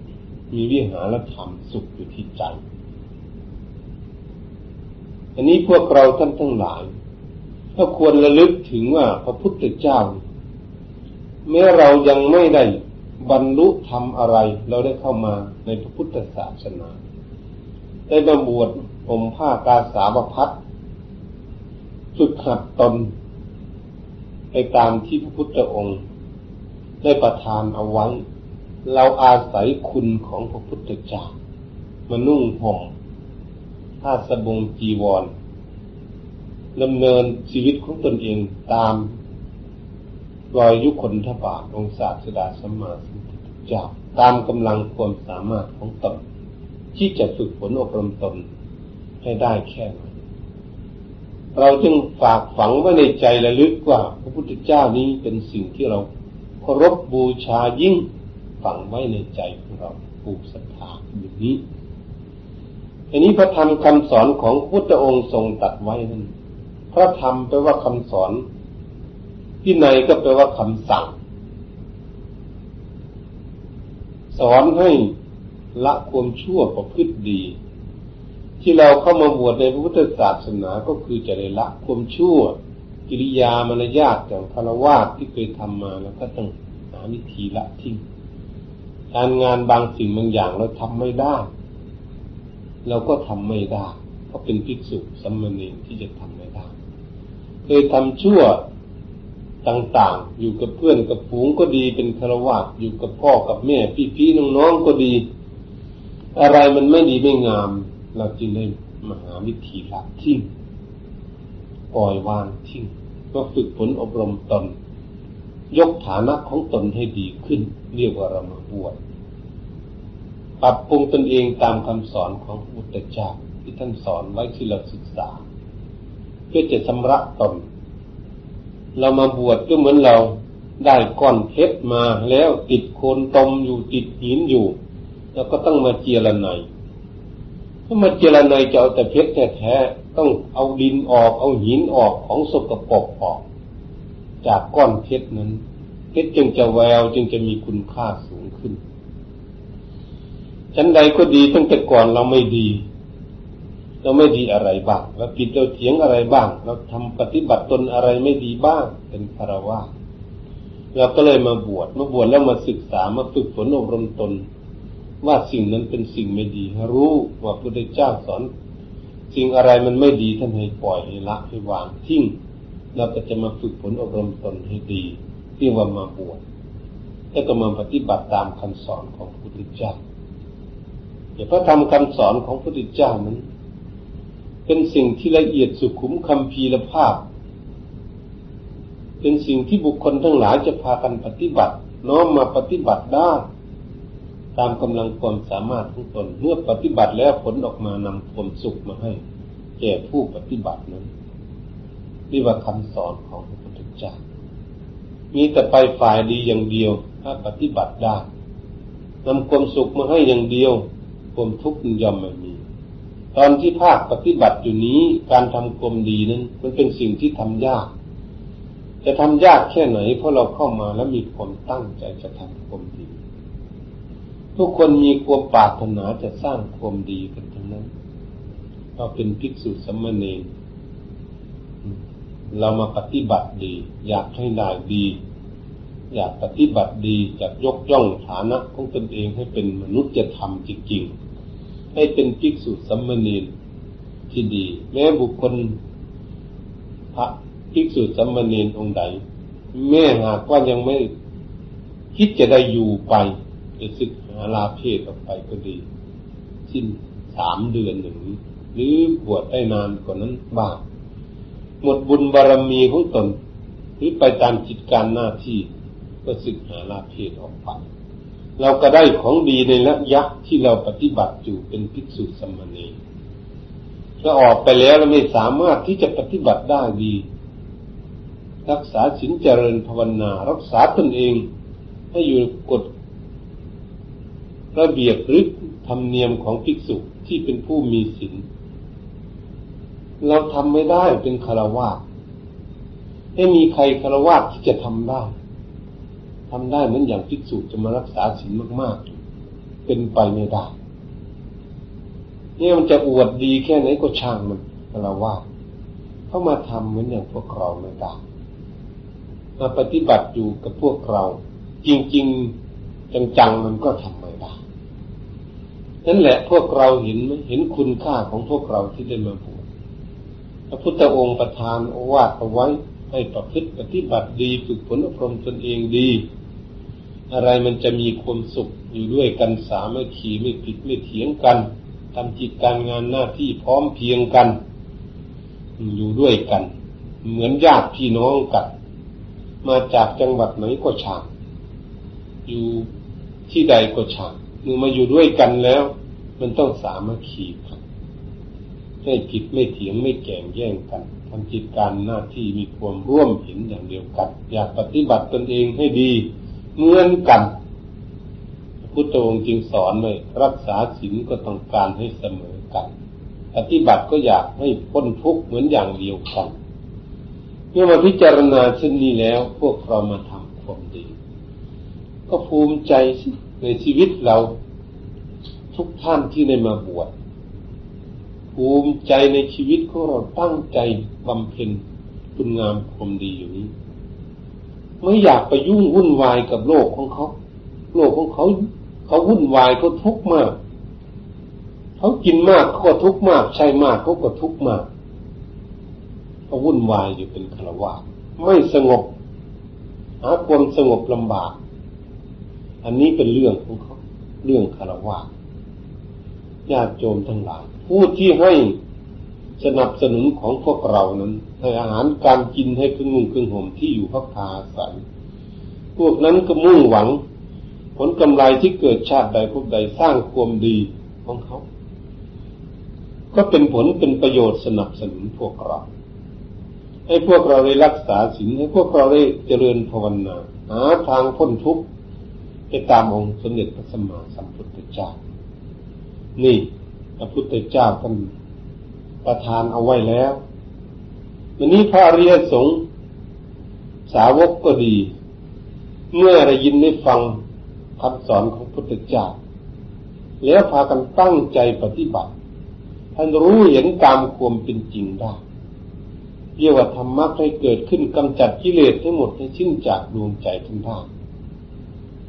[SPEAKER 3] มีวิหารธรรมสุขอยู่ที่ใจอันนี้พวกเราท่านทั้งหลายถ้าควรระลึกถึงว่าพระพุทธเจ้าแม้เรายังไม่ได้บรรลุธรรมอะไรเราได้เข้ามาในพระพุทธศาสนาได้มาบวชห่มผ้ากาสาวพัสฝึกหัดตนไปตามที่พระพุทธองค์ได้ประทานเอาไว้เราอาศัยคุณของพระพุทธเจ้ามานุ่งห่มผ้าสบงจีวรดำเนินชีวิตของตนเองตามรอยยุคลธบาทองค์ศาสดาสัมมาสัมพุทธเจ้าตามกำลังความสามารถของตนที่จะฝึกฝนอบรมตนให้ได้แค่ไหนเราจึงฝากฝังไว้ในใจระลึกว่าพระพุทธเจ้านี้เป็นสิ่งที่เราเคารพบูชายิ่งฝังไว้ในใจของเราปลูกศรัทธาอย่างนี้อันนี้พระธรรมคำสอนของพระพุทธองค์ทรงตรัสไว้นั้นพระธรรมแปลว่าคำสอนวินัยก็แปลว่าคำสั่งสอนให้ ละความชั่วประพฤติดีที่เราเข้ามาบวชในพระพุทธศาสนาก็คือจะได้ละความชั่วกิริยามารยาทอย่างฆราวาสที่เคยทำมาแล้วก็ต้องหาวิธีละทิ้งการงานบางสิ่งบางอย่างเราทำไม่ได้เราก็ทำไม่ได้ก็เป็นภิกษุสามเณรที่จะทำไม่ได้เคยทำชั่วต่างๆอยู่กับเพื่อนกับฝูงก็ดีเป็นฆราวาสอยู่กับพ่อกับแม่พี่ๆน้องๆก็ดีอะไรมันไม่ดีไม่งามเราจึงได้มาหาวิธีละทิ้งปล่อยวางทิ้งก็ฝึกฝนอบรมตนยกฐานะของตนให้ดีขึ้นเรียกว่าเรามาบวชปรับปรุงตนเองตามคำสอนของพระพุทธเจ้าที่ท่านสอนไว้ที่เราศึกษาเพื่อจะชำระตนเรามาบวชก็เหมือนเราได้ก้อนเพชรมาแล้วติดโคนตมอยู่ติดหินอยู่แล้วก็ต้องมาเจรไนถ้ามาเจรไนจะเอาแต่เพชรแท้ๆต้องเอาดินออกเอาหินออกของสกปรกออกจากก้อนเพชรนั้นเพชรจึงจะแววจึงจะมีคุณค่าสูงขึ้นชั้นใดก็ดีตั้งแต่ก่อนเราไม่ดีอะไรบ้างเราผิดเราเถียงอะไรบ้างเราทำปฏิบัติตนอะไรไม่ดีบ้างเป็นฆราวาสเราก็เลยมาบวชแล้วมาศึกษามาฝึกฝนอบรมตนว่าสิ่งนั้นเป็นสิ่งไม่ดีให้รู้ว่าพระพุทธเจ้าสอนสิ่งอะไรมันไม่ดีท่านให้ปล่อยให้ละให้วางทิ้งเราก็จะมาฝึกฝนอบรมตนให้ดีเรียกว่ามาบวชแล้วก็มาปฏิบัติตามคำสอนของพระพุทธเจ้าพระธรรมคำสอนของพระพุทธเจ้านั้นเป็นสิ่งที่ละเอียดสุขุมคัมภีรภาพเป็นสิ่งที่บุคคลทั้งหลายจะพากันปฏิบัติน้อมมาปฏิบัติได้ตามกำลังความสามารถของตนเมื่อปฏิบัติแล้วผลออกมานำความสุขมาให้แก่ผู้ปฏิบัตินั้นนี่ว่าคำสอนของพระพุทธเจ้ามีแต่ไปฝ่ายดีอย่างเดียวถ้าปฏิบัติได้นำความสุขมาให้อย่างเดียวความทุกข์ย่อมไม่มีตอนที่ภาคปฏิบัติอยู่นี้การทำความดีนั้นมันเป็นสิ่งที่ทำยากจะทำยากแค่ไหนเพราะเราเข้ามาแล้วมีความตั้งใจจะทำความดีทุกคนมีความปรารถนาจะสร้างความดีกันทั้งนั้นเราเป็นภิกษุสามเณรเรามาปฏิบัติดีอยากให้ได้ดีอยากปฏิบัติดีอยากยกย่องฐานะของตนเองให้เป็นมนุษยธรรมจริงๆให้เป็นภิกษุสามเณรที่ดีแม้บุคคลพระภิกษุสามเณรองค์ใดแม้หากว่ายังไม่คิดจะได้อยู่ไปจะศึกษาลาเพศออกไปก็ดีสิ้น3 เดือนอย่างนี้หรือบวชได้นานกว่านั้นบ้างหมดบุญบารมีของตนหรือไปตามกิจการหน้าที่ก็ศึกษาลาเพศออกไปเราก็ได้ของดีในระยะที่เราปฏิบัติอยู่เป็นภิกษุสามเณรถ้าออกไปแล้วเราไม่สามารถที่จะปฏิบัติได้ดีรักษาศีลเจริญภาวนารักษาตนเองให้อยู่กฎระเบียบหรือธรรมเนียมของภิกษุที่เป็นผู้มีศีลเราทำไม่ได้เป็นฆราวาสไม่มีใครฆราวาสที่จะทำได้เหมือนอย่างภิกษุจะมารักษาศีลมากๆเป็นไปไม่ได้เนี่ยมันจะอวดดีแค่ไหนก็ช่างมันฆราวาสเข้ามาทำเหมือนอย่างพวกเราไม่ได้มาปฏิบัติอยู่กับพวกเราจริงๆจังๆมันก็ทำไม่ได้นั่นแหละพวกเราเห็นคุณค่าของพวกเราที่ได้มาบวชพระพุทธองค์ประทานโอวาทเอาไว้ให้ประพฤติปฏิบัติดีฝึกฝนอบรมตนเองดีอะไรมันจะมีความสุขอยู่ด้วยกันสามัคคีไม่ผิดไม่เถียงกันทำกิจการงานหน้าที่พร้อมเพรียงกันอยู่ด้วยกันเหมือนญาติพี่น้องกันมาจากจังหวัดไหนก็ช่างอยู่ที่ใดก็ช่างเมื่อมาอยู่ด้วยกันแล้วมันต้องสามัคคีกันไม่ผิดไม่เถียงไม่แข่งแย่งกันทำกิจการหน้าที่มีความร่วมเห็นอย่างเดียวกันอยากปฏิบัติตนเองให้ดีเหมือนกันพระพุทธองค์จึงสอนไว้รักษาศีลก็ต้องการให้เสมอกันปฏิบัติก็อยากให้พ้นทุกข์เหมือนอย่างเดียวกันเมื่อมาพิจารณาเช่นนี้แล้วพวกเรามาทำความดีก็ภูมิใจสิในชีวิตเรา ทุกท่านที่ได้มาบวชภูมิใจในชีวิตของเราตั้งใจบำเพ็ญคุณงามความดีอยู่นี้ไม่อยากไปยุ่งวุ่นวายกับโลกของเขาโลกของเขาวุ่นวายเขาทุกข์มากเขากินมากเขาก็ทุกข์มากใช้มากเขาก็ทุกข์มากเขาวุ่นวายอยู่เป็นฆราวาสไม่สงบหาความสงบลำบากอันนี้เป็นเรื่องของเขาเรื่องฆราวาสญาติโยมทั้งหลายผู้ที่ให้สนับสนุนของพวกเรานั้นให้อาหารการกินให้เครื่องนุ่งเครื่องห่มที่อยู่พักอาศัยพวกนั้นก็มุ่งหวังผลกำไรที่เกิดชาติใดภพใดสร้างความดีของเขาก็เป็นผลเป็นประโยชน์สนับสนุนพวกเราให้พวกเราได้รักษาศีลให้พวกเราได้เจริญภาวนาหาทางพ้นทุกข์ไปตามองค์สมเด็จพระสัมมาสัมพุทธเจ้านี่พระพุทธเจ้าท่านประทานเอาไว้แล้ววันนี้พระอริยสงฆ์สาวกก็ดีเมื่อได้ยินได้ฟังคำสอนของพระพุทธเจ้าแล้วพากันตั้งใจปฏิบัติท่านรู้เห็นตามความเป็นจริงได้เรียกว่าธรรมะให้เกิดขึ้นกำจัดกิเลสทั้งหมดให้สิ้นจากดวงใจท่านได้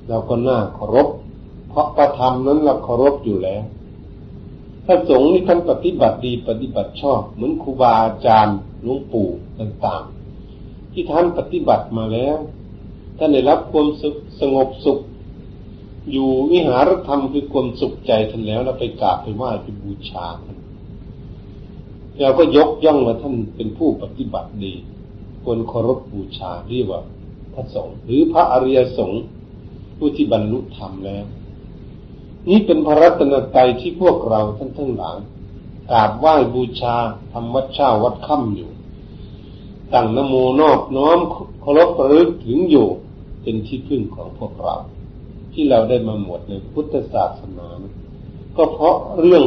[SPEAKER 3] เราก็น่าเคารพเพราะพระธรรมนั้นเราเคารพอยู่แล้วพระสงฆ์นี่ท่านปฏิบัติดีปฏิบัติชอบเหมือนครูบาอาจารย์หลวงปู่ต่างๆที่ท่านปฏิบัติมาแล้วท่านได้รับความสงบสุขอยู่วิหารธรรมคือความสุขใจท่านแล้วเราไปกราบไปไหว้ไปบูชาท่านเราก็ยกย่องว่าท่านเป็นผู้ปฏิบัติดีควรเคารพบูชาเรียกว่าพระสงฆ์หรือพระอริยสงฆ์ผู้ที่บรรลุธรรมแล้วนี่เป็นพระรัตนตรัยที่พวกเราท่านทั้งหลายกราบไหว้บูชาทำวัดเช้าวัดค่ำอยู่ตั้งนะโมนอบน้อมเคารพระลึกถึงอยู่เป็นที่พึ่งของพวกเราที่เราได้มาหมวดในพุทธศาสนาก็เพราะเรื่อง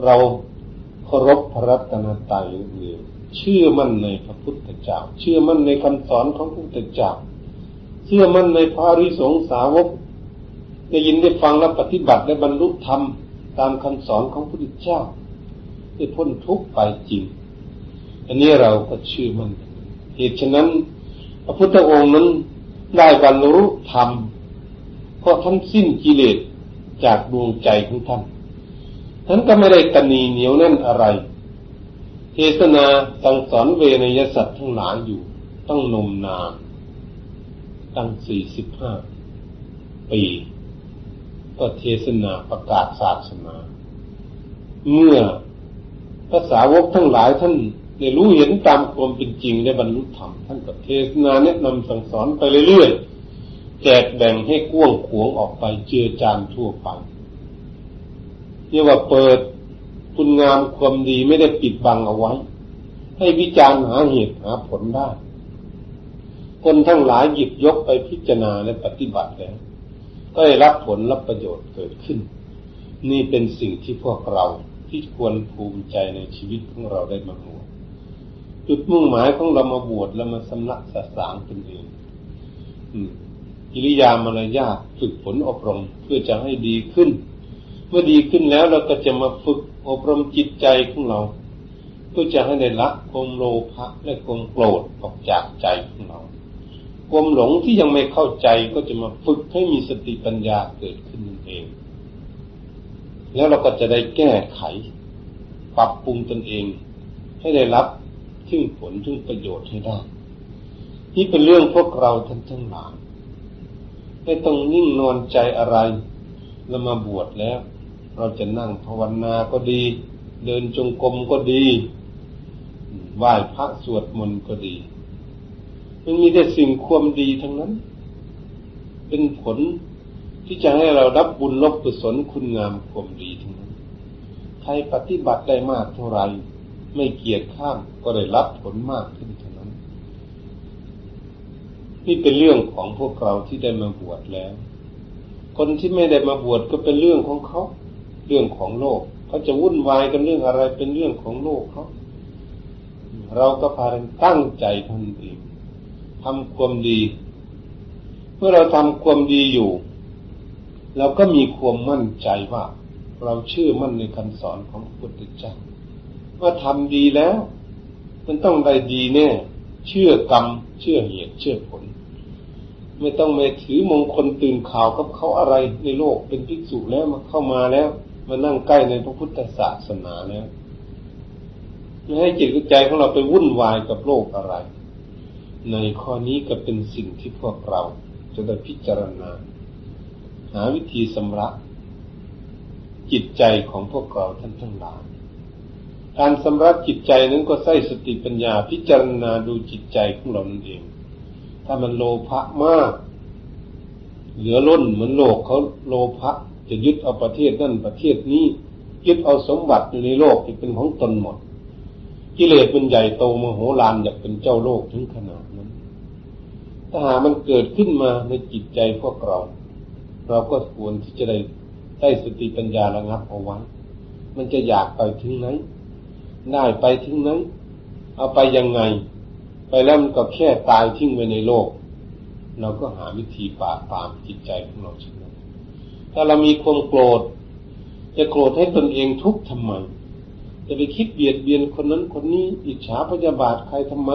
[SPEAKER 3] เราเคารพพระรัตนตรัยนี่เชื่อมั่นในพระพุทธเจ้าเชื่อมั่นในคำสอนของพระพุทธเจ้าเชื่อมั่นในพระอริยสงฆ์สาวกได้ยินได้ฟังและปฏิบัติได้บรรลุธรรมตามคำสอนของพระพุทธเจ้าได้พ้นทุกข์ไปจริงอันนี้เราก็เชื่อมั่นเหตุฉะนั้นพระพุทธองค์นั้นได้บรรลุธรรมเพราะท่านสิ้นกิเลสจากดวงใจของท่านท่านก็ไม่ได้ตนีเหนียวแน่นอะไรเทศนาสั่งสอนเวนยสัตว์ทั้งหลายอยู่ตั้งนมนานตั้ง45 ปีก็เทศนาประกาศศาสนาเมื่อพระสาวกทั้งหลายท่านได้รู้เห็นตามความเป็นจริงได้บรรลุธรรมท่านก็เทศนาแนะนำสั่งสอนไปเรื่อยๆแจกแบ่งให้กว้างขวางออกไปเจือจานทั่วไปเรียกว่าเปิดคุณงามความดีไม่ได้ปิดบังเอาไว้ให้วิจารณ์หาเหตุหาผลได้คนทั้งหลายหยิบยกไปพิจารณาและปฏิบัติแล้วก็ได้รับผลรับประโยชน์เกิดขึ้นนี่เป็นสิ่งที่พวกเราที่ควรภูมิใจในชีวิตของเราได้มาบวชจุดมุ่งหมายของเรามาบวชแล้วมาสำนักสะสางตนเองกิริยามารยาทฝึกฝนอบรมเพื่อจะให้ดีขึ้นเมื่อดีขึ้นแล้วเราก็จะมาฝึกอบรมจิตใจของเราเพื่อจะให้ได้ละความโลภะและความโกรธออกจากใจของเราความหลงที่ยังไม่เข้าใจก็จะมาฝึกให้มีสติปัญญาเกิดขึ้นนั่นเองแล้วเราก็จะได้แก้ไขปรับปรุงตนเองให้ได้รับถึงผลถึงประโยชน์ให้ได้นี่เป็นเรื่องพวกเราท่านทั้งหลายไม่ต้องนิ่งนอนใจอะไรเรามาบวชแล้วเราจะนั่งภาวนาก็ดีเดินจงกรมก็ดีไหว้พระสวดมนต์ก็ดีมันมีแต่สิ่งความดีทั้งนั้นเป็นผลที่จะให้เรารับบุญรับกุศลคุณงามความดีทั้งนั้นใครปฏิบัติได้มากเท่าไรไม่เกียจข้ามก็ได้รับผลมากขึ้นเท่านั้นนี่เป็นเรื่องของพวกเราที่ได้มาบวชแล้วคนที่ไม่ได้มาบวชก็เป็นเรื่องของเขาเรื่องของโลกเขาจะวุ่นวายกันเรื่องอะไรเป็นเรื่องของโลกเขาเราก็พากันตั้งใจทำเองทำความดีเมื่อเราทำความดีอยู่เราก็มีความมั่นใจว่า เราเชื่อมั่นในคำสอนของพระพุทธเจ้าว่าทำดีแล้วมันต้องได้ดีแน่เชื่อกรรมเชื่อเหตุเชื่อผลไม่ต้องไปถือมงคลตื่นข่าวกับเขาอะไรในโลกเป็นภิกษุแล้วมาเข้ามาแล้วมานั่งใกล้ในพระพุทธศาสนาแล้วไม่ให้จิตใจของเราไปวุ่นวายกับโลกอะไรในข้อนี้ก็เป็นสิ่งที่พวกเราจะได้พิจารณาหาวิธีชำระจิตใจของพวกเราท่านทั้งหลายการชำระจิตใจนั้นก็ใช้สติปัญญาพิจารณาดูจิตใจของเรานั่นเองถ้ามันโลภะมากเหลือล้นเหมือนโลกเขาโลภะจะยึดเอาประเทศนั่นประเทศนี้ยึดเอาสมบัติอยู่ในโลกที่เป็นของตนหมดกิเลสมันใหญ่โตมโหฬารอยากเป็นเจ้าโลกถึงขนาดนั้นถ้าหากมันเกิดขึ้นมาในจิตใจพวกเราก็ควรที่จะได้สติปัญญาระงับเอาไว้มันจะอยากไปถึงไหนได้ไปถึงไหนเอาไปยังไงไปแล้วมันก็แค่ตายทิ้งไว้ในโลกเราก็หาวิธีปราบปรามจิตใจของเราเช่นนั้นถ้าเรามีความโกรธจะโกรธให้ตนเองทุกข์ทำไมจะไปคิดเบียดเบียนคนนั้นคนนี้อิจฉาพยาบาทใครทำไม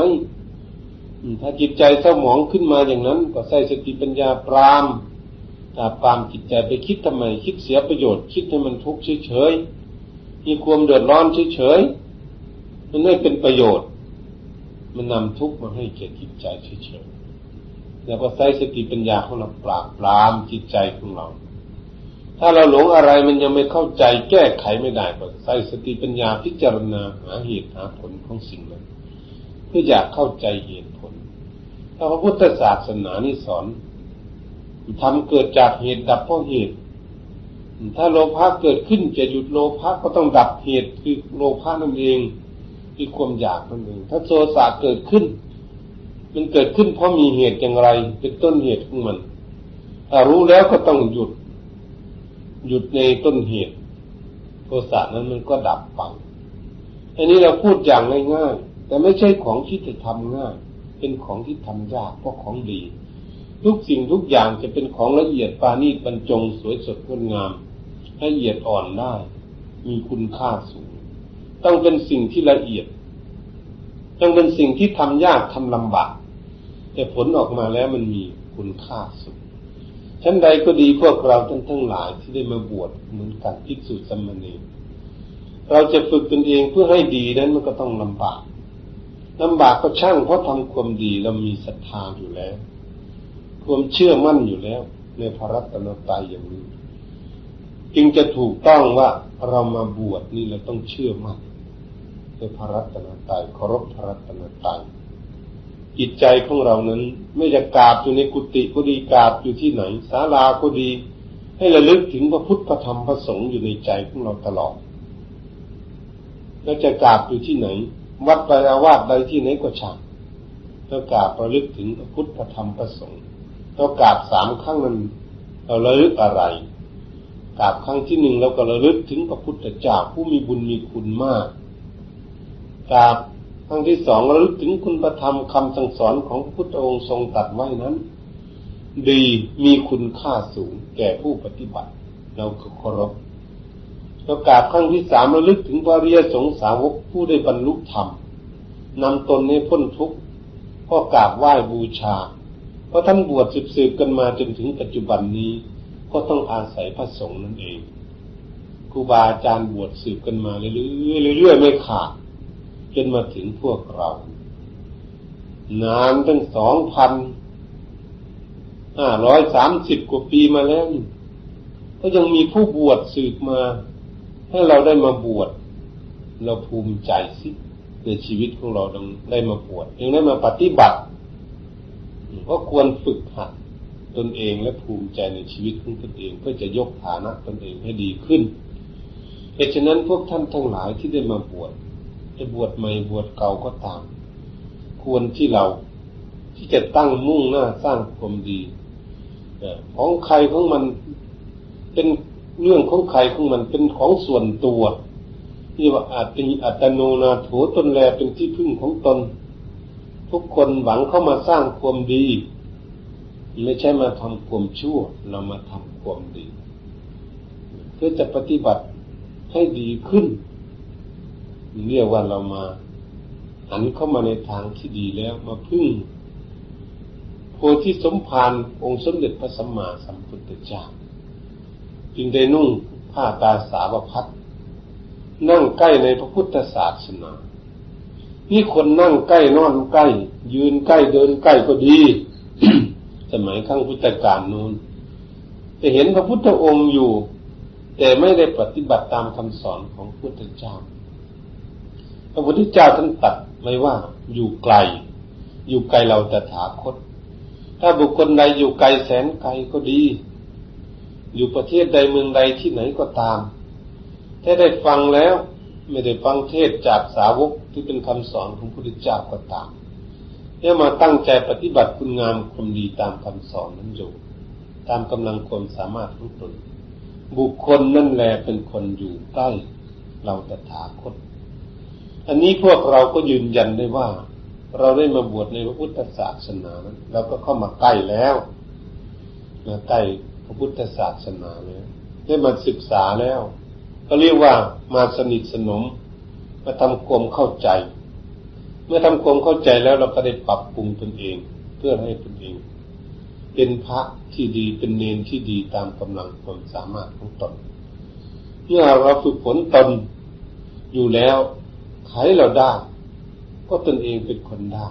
[SPEAKER 3] ถ้าจิตใจเศร้าหมองขึ้นมาอย่างนั้นก็ใช้สติปัญญาปรามจิตใจไปคิดทำไมคิดเสียประโยชน์คิดให้มันทุกข์เฉยๆมีความเดือดร้อนเฉยๆมันไม่เป็นประโยชน์มันนำทุกข์มาให้แก่จิตใจเฉยๆแล้วก็ใช้สติปัญญาของเราปรามจิตใจของเราถ้าเราหลงอะไรมันยังไม่เข้าใจแก้ไขไม่ได้ก็ใช้สติปัญญาพิจารณาหาเหตุหาผลของสิ่งนั้นเพื่ออยากเข้าใจเหตุผลถ้าพระพุทธศาสนานี่สอนทำเกิดจากเหตุดับเพราะเหตุถ้าโลภะเกิดขึ้นจะหยุดโลภะก็ต้องดับเหตุคือโลภะนั่นเองคือความอยากนั่นเองถ้าโทสะเกิดขึ้นมันเกิดขึ้นเพราะมีเหตุอย่างไรเป็นต้นเหตุของมันถ้ารู้แล้วก็ต้องหยุดในต้นเหตุโทสะนั้นมันก็ดับไปอันนี้เราพูดอย่างง่ายๆแต่ไม่ใช่ของที่จะทำง่ายเป็นของที่ทำยากเพราะของดีทุกสิ่งทุกอย่างจะเป็นของละเอียดปราณีตบรรจงสวยสดงดงามละเอียดอ่อนได้มีคุณค่าสูงต้องเป็นสิ่งที่ละเอียดต้องเป็นสิ่งที่ทำยากทำลำบากแต่ผลออกมาแล้วมันมีคุณค่าสูงชั้นใดก็ดีพวกเราทั้งหลายที่ได้มาบวชเหมือนกันภิกษุสามเณรเราจะฝึกตนเองเพื่อให้ดีนั้นมันก็ต้องลำบากก็ช่างเพราะทำความดีเรามีศรัทธาอยู่แล้วความเชื่อมั่นอยู่แล้วในพระรัตนตรัยอย่างนี้จึงจะถูกต้องว่าเรามาบวชนี่เราต้องเชื่อมั่นในพระรัตนตรัยเคารพพระรัตนตรัยจิตใจของเรานั้นไม่จะกราบอยู่ในกุฏิก็ดีกราบอยู่ที่ไหนศาลาก็ดีให้ระลึกถึงพระพุทธพระธรรมพระสงฆ์อยู่ในใจของเราตลอดแล้วจะกราบอยู่ที่ไหนวัดใดอาวาสใดที่ไหนก็ช่างแล้วกราบระลึกถึงพระพุทธพระธรรมพระสงฆ์เรากราบ3 ครั้งนั้นเราระลึกอะไรกราบครั้งที่1เราก็ระลึกถึงพระพุทธเจ้าผู้มีบุญมีคุณมากกราบครั้งที่2ระลึกถึงคุณธรรมคำสั่งสอนของพระพุทธองค์ทรงตรัสไว้นั้นดีมีคุณค่าสูงแก่ผู้ปฏิบัติเราก็เคารพแล้วกราบครั้งที่3ระลึกถึงพระอริยสงสาวกผู้ได้บรรลุธรรมนำตนให้พ้นทุกข์ก็กราบไหว้บูชาเพราะท่านบวชสืบกันมาจนถึงปัจจุบันนี้ก็ต้องอาศัยพระสงฆ์นั่นเองครูบาอาจารย์บวชสืบกันมาเรื่อยๆไม่ขาดจนมาถึงพวกเรานานตั้ง 2,530 กว่าปีมาแล้วก็ยังมีผู้บวชสืบมาให้เราได้มาบวชเราภูมิใจสิในชีวิตของเราได้มาบวชยังได้มาปฏิบัติก็ควรฝึกหัดตนเองและภูมิใจในชีวิตของตนเองเพื่อจะยกฐานะตนเองให้ดีขึ้นเหตุฉะนั้นพวกท่านทั้งหลายที่ได้มาบวชจะบวชใหม่บวชเก่าก็ตามควรที่เราที่จะตั้งมุ่งหน้าสร้างความดีของใครของมันเป็นเรื่องของใครของมันเป็นของส่วนตัวที่ว่าอัตโนนาโถตนแลเป็นที่พึ่งของตนทุกคนหวังเข้ามาสร้างความดีไม่ใช่มาทำความชั่วเรามาทำความดีเพื่อจะปฏิบัติ ให้ดีขึ้นเรียกว่าเรามาหันเข้ามาในทางที่ดีแล้วมาพึ่งโพธิสมภารองค์สมเด็จพระสัมมาสัมพุทธเจ้าจึงได้นุ่งผ้าตาสาวพัสนั่งใกล้ในพระพุทธศาสนานี่คนนั่งใกล้นอนใกล้ยืนใกล้เดินใกล้ก็ดี สมัยครั้งพุทธกาลนู้นจะเห็นพระพุทธองค์อยู่แต่ไม่ได้ปฏิบัติตามคำสอนของพระพุทธเจ้าพระพุทธเจ้าท่านตรัสไว้ว่าอยู่ไกลเราตถาคตถ้าบุคคลใดอยู่ไกลแสนไกลก็ดีอยู่ประเทศใดเมืองใดที่ไหนก็ตามถ้าได้ฟังแล้วไม่ได้ฟังเทศจากสาวกที่เป็นคำสอนของพระพุทธเจ้าก็ตามให้มาตั้งใจปฏิบัติคุณงามความดีตามคำสอนนั้นอยู่ตามกำลังความสามารถของตนบุคคลนั่นแหละเป็นคนอยู่ใกล้เราตถาคตอันนี้พวกเราก็ยืนยันได้ว่าเราได้มาบวชในพระพุทธศาสนานั้นเราก็เข้ามาใกล้แล้วมาใกล้พระพุทธศาสนาแล้วได้มาศึกษาแล้วก็เรียกว่ามาสนิทสนมมาทำความเข้าใจเมื่อทำความเข้าใจแล้วเราก็ได้ปรับปรุงตนเองเพื่อให้ตนเองเป็นพระที่ดีเป็นเณรที่ดีตามกำลังความสามารถของตนเมื่อเราฝึกฝนตนอยู่แล้วใครเราได้ก็ตนเองเป็นคนได้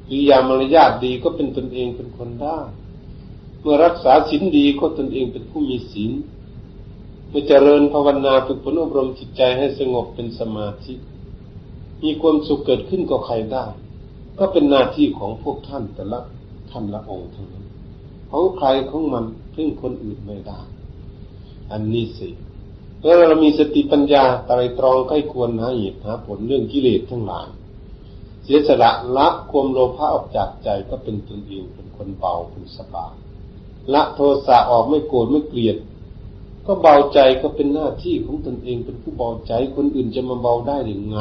[SPEAKER 3] กิริยามารยาทดีก็เป็นตนเองเป็นคนได้เมื่อรักษาศีลดีก็ตนเองเป็นผู้มีศีลเมื่อเจริญภาวนาฝึกฝนอบรมจิตใจให้สงบเป็นสมาธิมีความสุขเกิดขึ้นกับใครได้ก็เป็นหน้าที่ของพวกท่านแต่ละท่านละองค์เท่านั้นของใครของมันพึ่งคนอื่นไม่ได้อันนี้สิเมื่อเรามีสติปัญญาไตรตรองใกล้ควรหาเหตุหาผลเรื่องกิเลสทั้งหลายเสียสละละความโลภะออกจากใจก็เป็นตนเองเป็นคนเบาเป็นสบายละโทสะออกไม่โกรธไม่เกลียดก็เบาใจก็เป็นหน้าที่ของตนเองเป็นผู้เบาใจคนอื่นจะมาเบาได้อย่างไง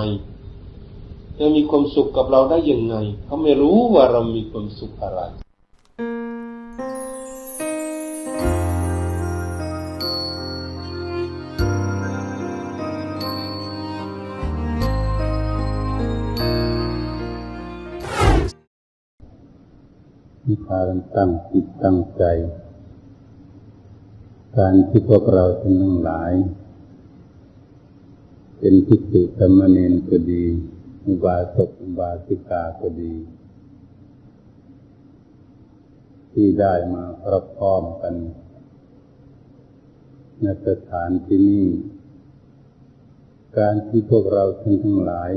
[SPEAKER 3] จะมีความสุขกับเราได้อย่างไงเขาไม่รู้ว่าเรามีความสุขอะไรที่พากันตั้งจิตตั้งใจการที่พวกเราทั้งหลายเป็นภิกษุสามเณรก็ดีอุบาสกอุบาสิกาก็ดีที่ได้มาประพร้อมกันในสถานที่นี้การที่พวกเราทั้งหลาย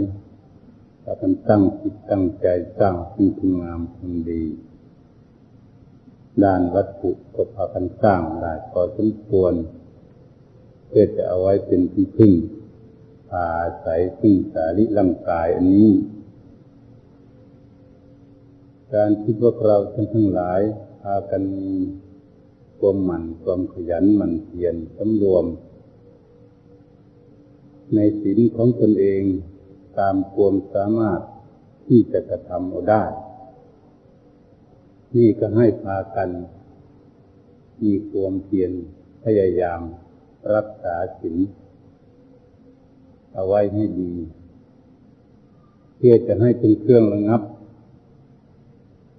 [SPEAKER 3] พากันตั้งจิตตั้งใจสร้างสิ่งที่งามความดีด้านวัตถุก็พากันสร้างได้พอสมควรเพื่อจะเอาไว้เป็นที่พึ่งพาอาศัยพึ่งสารีร่างกายอันนี้การที่พวกเราทั้งหลายพากันมีความหมั่นความขยันหมั่นเพียรสำรวมในศีลของตนเองตามความสามารถที่จะกระทำเอาได้นี่ก็ให้พากันมีความเพียรพยายามรักษาศีลเอาไว้ให้ดีเพื่อจะให้เป็นเครื่องระงับ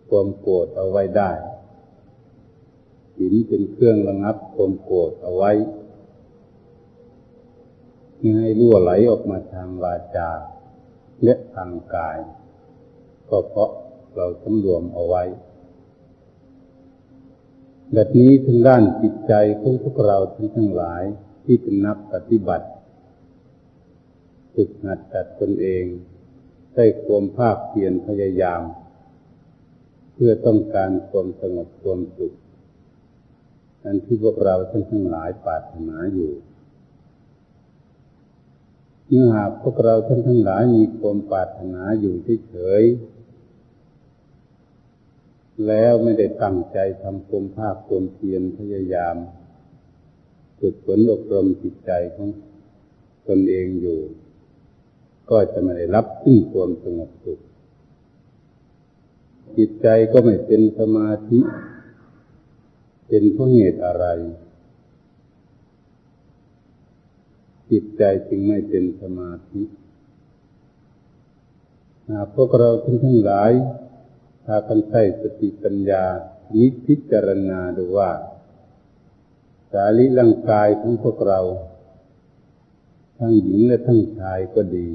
[SPEAKER 3] ความโกรธเอาไว้ได้ศีลเป็นเครื่องระงับความโกรธเอาไว้ไม่ให้รั่วไหลออกมาทางวาจาและทางกายก็เพราะเราสำรวมเอาไว้แบบนี้ทางด้านจิตใจของพวกเราทั้งหลายที่เป็นนักปฏิบัติฝึกหัดจัดตนเองได้ความภาคเพียรพยายามเพื่อต้องการความสงบความสุขนั่นที่พวกเราทั้งหลายปรารถนาอยู่เมื่อหากพวกเราทั้งหลายมีความปรารถนาอยู่เฉยแล้วไม่ได้ตั้งใจทำความภาคความเพียรพยายามฝึกฝนอบรมจิตใจของตนเองอยู่ก็จะไม่ได้รับซึ่งความสงบสุขจิตใจก็ไม่เป็นสมาธิเป็นเพราะเหตุอะไร จิตใจจึงไม่เป็นสมาธิพวกเราทั้งหลายถ้ากันใช้สติปัญญานิพพิจารณาดูว่าสารีร่างกายของพวกเราทั้งหญิงและทั้งชายก็ดี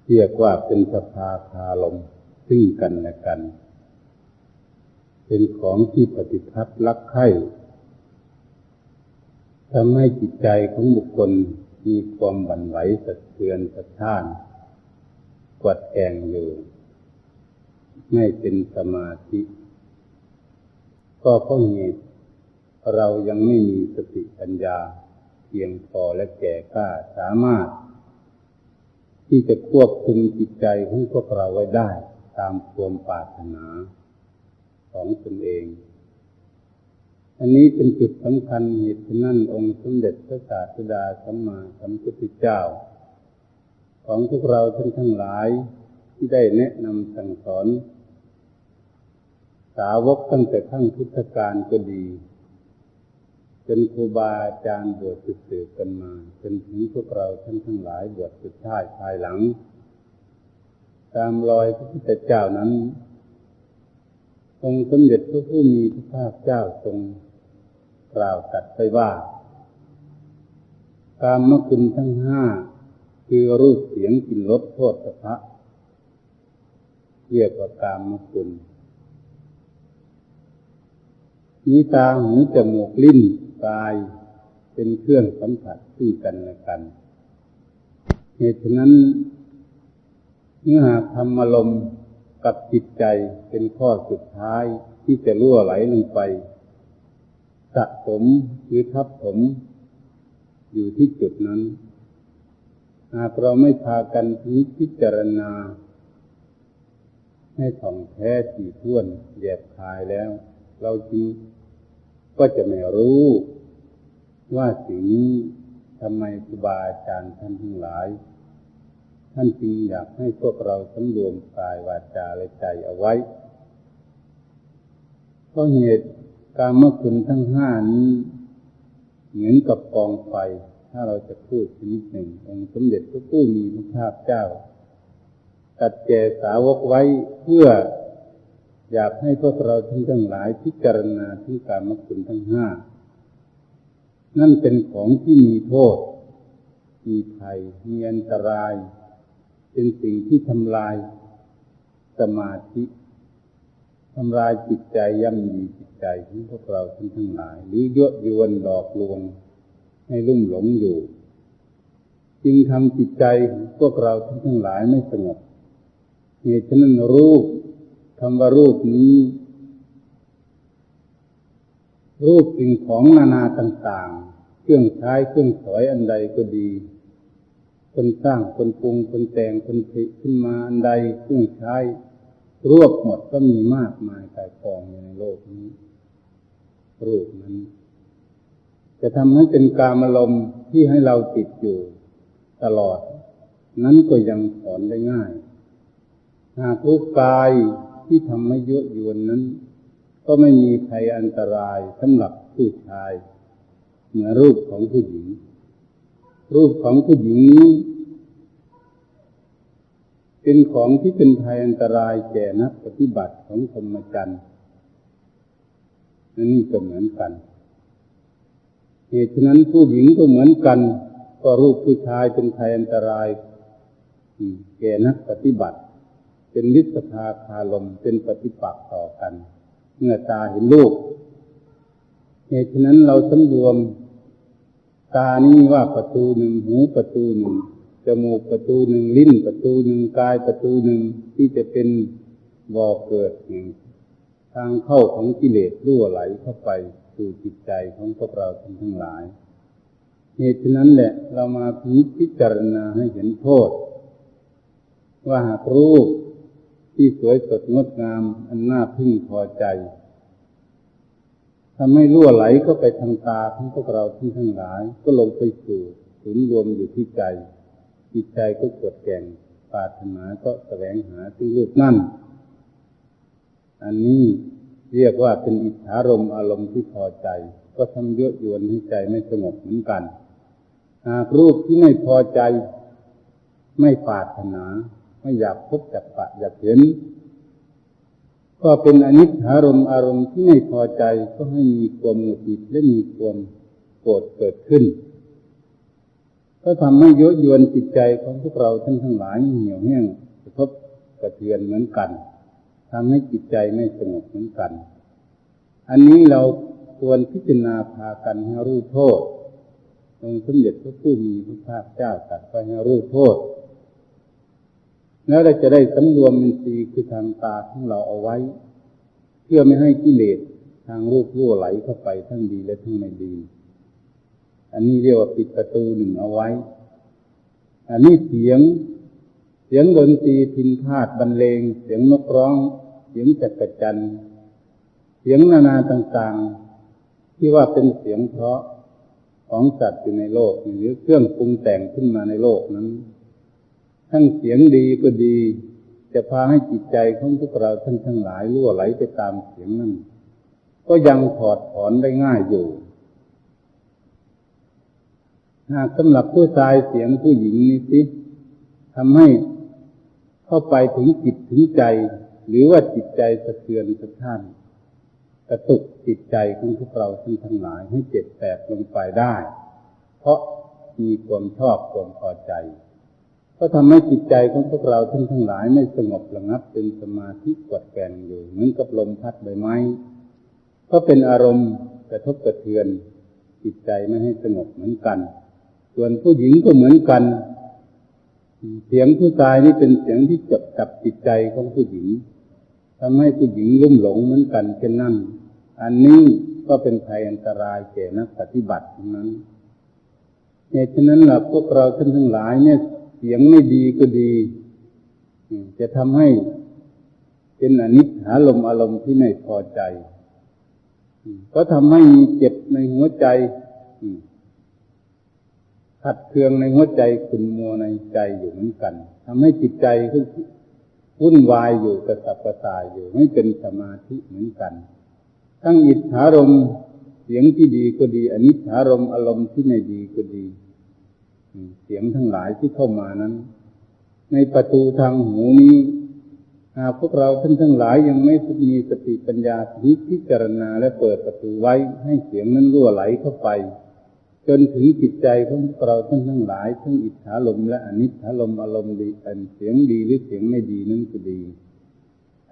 [SPEAKER 3] เรียกว่าเป็นสภาคารมซึ่งกันและกันเป็นของที่ปฏิพัทธ์รักใคร่ทำให้จิตใจของบุคคลมีความหวั่นไหวสะเทือนสะท้านกวัดแกงอยู่ไม่เป็นสมาธิก็เพราะเหตุเรายังไม่มีสติปัญญาเพียงพอและแก่กล้าสามารถที่จะควบคุมจิตใจของพวกเราไว้ได้ตามความปรารถนาของตนเองอันนี้เป็นจุดสำคัญเหตุฉะนั้นองค์สมเด็จพระศาสดาสัมมาสัมพุทธเจ้าของพวกเราทั้งหลายที่ได้แนะนำสั่งสอนสาวกตั้งแต่ครั้งพุทธกาลก็ดีจนครูบาอาจารย์บวชสืบกันมาจนถึงพวกเราทั้งหลายบวชสุดท้ายภายหลังตามรอยพระพุทธเจ้านั้นองค์สมเด็จพระผู้มีพระภาคเจ้าทรงกล่าวตรัสไว้ว่ากามคุณทั้งห้าคือรูปเสียงกลิ่นรสโผฏฐัพพะเรียกว่ากามคุณมีตาหูจมูกลิ้นกายเป็นเครื่องสัมผัสซึ่งกันและกันเหตุฉะนั้นเมื่อหากธรรมอารมณ์กับจิตใจเป็นข้อสุดท้ายที่จะรั่วไหลลงไปสะสมหรือทับถมอยู่ที่จุดนั้นหากเราไม่พากันพิจารณาให้ถ่องแท้ถี่ถ้วนแยบคายแล้วเราจึงก็จะไม่รู้ว่าสิ่งนี้ทำไมครูบาอาจารย์ท่านทั้งหลายท่านจึงอยากให้พวกเราสำรวมกายวาจาและใจเอาไว้เพราะเหตุกามคุณทั้งห้านี้เหมือนกับกองไฟถ้าเราจะพูดชนิดหนึ่งองค์สมเด็จพระผู้มีพระภาคเจ้าตรัสแก่สาวกไว้เพื่ออยากให้พวกเราทั้งหลายพิจารณาถึงกามคุณทั้งห้านั่นเป็นของที่มีโทษมีภัยมีอันตรายเป็นสิ่งที่ทำลายสมาธิทำลายจิตใจย่ำยีจิตใจของพวกเราทั้งหลายหรือยั่วยวนหลอกลวงให้ลุ่มหลงอยู่จึงทำจิตใจของพวกเราทั้งหลายไม่สงบเหตุฉะนั้นรูปคำว่ารูปนี้รูปสิ่งของนานาต่างๆเครื่องใช้เครื่องสอยอันใดก็ดีคนสร้างคนปรุงคนแต่งคนผลิตขึ้นมาอันใดเครื่องใช้รวบหมดก็มีมากมายกายกองอยู่ในโลกนี้รูปนั้นจะทำให้เป็นกามารมณ์ที่ให้เราติดอยู่ตลอดนั้นก็ยังถอนได้ง่ายหากรูปกายที่ทำให้ยั่วยวนนั้นก็ไม่มีภัยอันตรายสำหรับผู้ชายเหมือนรูปของผู้หญิงรูปของผู้หญิงนี้เป็นของที่เป็นภัยอันตรายแก่นักปฏิบัติของพรหมจรรย์นี่ก็เหมือนกันเหตุฉะนั้นผู้หญิงก็เหมือนกันก็รูปผู้ชายเป็นภัยอันตรายแก่นักปฏิบัติเป็นวิสภาคารมเป็นปฏิปักษ์ต่อกันเมื่อตาเห็นรูปเหตุฉะนั้นเราสำรวมตานี้ว่าประตูหนึ่งหูประตูหนึ่งจมูกประตูหนึ่งลิ้นประตูหนึ่งกายประตูหนึ่งที่จะเป็นบ่อเกิดแห่งทางเข้าของกิเลสรั่วไหลเข้าไปสู่จิตใจของพวกเราทั้งหลายเหตุฉะนั้นแหละเรามาพิจารณาให้เห็นโทษว่าหากรูปที่สวยสดงดงามอันน่าพึงพอใจทำให้รั่วไหลเข้าไปทางตาของพวกเราทั้งหลายก็ลงไปสู่ศูนย์รวมอยู่ที่ใจจิตใจก็กดแก่งปรารถนาก็แสวงหาซึ่งรูปนั่นอันนี้เรียกว่าเป็นอิทธารมณ์อารมณ์ที่พอใจก็ทำยั่วยวนให้ใจไม่สงบเหมือนกัน หากรูปที่ไม่พอใจไม่ปรารถนาไม่อยากพบจักปะอยากเห็นก็เป็นอนิจจารมณ์อารมณ์ที่ไม่พอใจก็ให้มีความหงุดหงิดและมีความโกรธเกิดขึ้นก็ทำให้ยั่วยวนจิตใจของพวกเราท่านทั้งหลายเหี่ยวแห้งกระทบกระเทือนเหมือนกันทำให้จิตใจไม่สงบเหมือนกันอันนี้เราควรพิจารณาพากันให้รู้โทษองค์สมเด็จพระผู้มีพระภาคเจ้าตรัสไว้ให้รู้โทษแล้วเราจะได้สำรวมอินทรีย์คือทางตาของเราเอาไว้เพื่อไม่ให้กิเลสทางรูปรั่วไหลเข้าไปทั้งดีและทั้งไม่ดีอันนี้เรียกว่าปิดประตูหนึ่งเอาไว้อันนี้เสียงดนตรีพิณพาทย์บรรเลงเสียงนกร้องเสียงจักจั่นเสียงนานาต่างๆที่ว่าเป็นเสียงเพราะของสัตว์อยู่ในโลกหรือเครื่องปรุงแต่งขึ้นมาในโลกนั้นทั้งเสียงดีก็ดีจะพาให้จิตใจของพวกเราท่านทั้งหลายรั่วไหลไปตามเสียงนั้นก็ยังถอดถอนได้ง่ายอยู่หากสำหรับผู้ชายเสียงผู้หญิงนี่สิทำให้เข้าไปถึงจิตถึงใจหรือว่าจิตใจสะเทือนสะท้านกระตุกจิตใจของพวกเราท่านทั้งหลายให้เจ็บแสบลงไปได้เพราะมีความชอบความพอใจก็ทำให้จิตใจของพวกเราท่านทั้งหลายไม่สงบระงับเป็นสมาธิกวดแกงอยู่เหมือนกับลมพัดใบไม้ก็เป็นอารมณ์กระทบกระเทือนจิตใจไม่ให้สงบเหมือนกันส่วนผู้หญิงก็เหมือนกันเสียงผู้ชายนี่เป็นเสียงที่จับจิตใจของผู้หญิงทำให้ผู้หญิงลุ่มหลงเหมือนกันเช่นนั้นอันนี้ก็เป็นภัยอันตรายแก่นักปฏิบัติทั้งนั้นเหตุฉะนั้นล่ะพวกเราท่านทั้งหลายเนี่ยเสียงไม่ดีก็ดีจะทำให้เป็นอนิจจารมณ์อารมณ์ที่ไม่พอใจก็ทำให้มีเจ็บในหัวใจขัดเคืองในหัวใจขุ่นมัวในใจอยู่เหมือนกันทำให้จิตใจวุ่นวายอยู่กระสับกระส่ายอยู่ไม่เป็นสมาธิเหมือนกันทั้งอิทธารมณ์เสียงที่ดีก็ดีอนิจจารมณ์อารมณ์ที่ไม่ดีก็ดีเสียงทั้งหลายที่เข้ามานั้นในประตูทางหูนี้หากพวกเราท่านทั้งหลายยังไม่มีสติปัญญาพิจารณาและเปิดประตูไว้ให้เสียงนั้นรั่วไหลเข้าไปจนถึงจิตใจของพวกเราท่านทั้งหลายทั้งอิทธารมณ์และอนิจจารมณ์อารมณ์ดีเสียงดีหรือเสียงไม่ดีนั้นก็ดี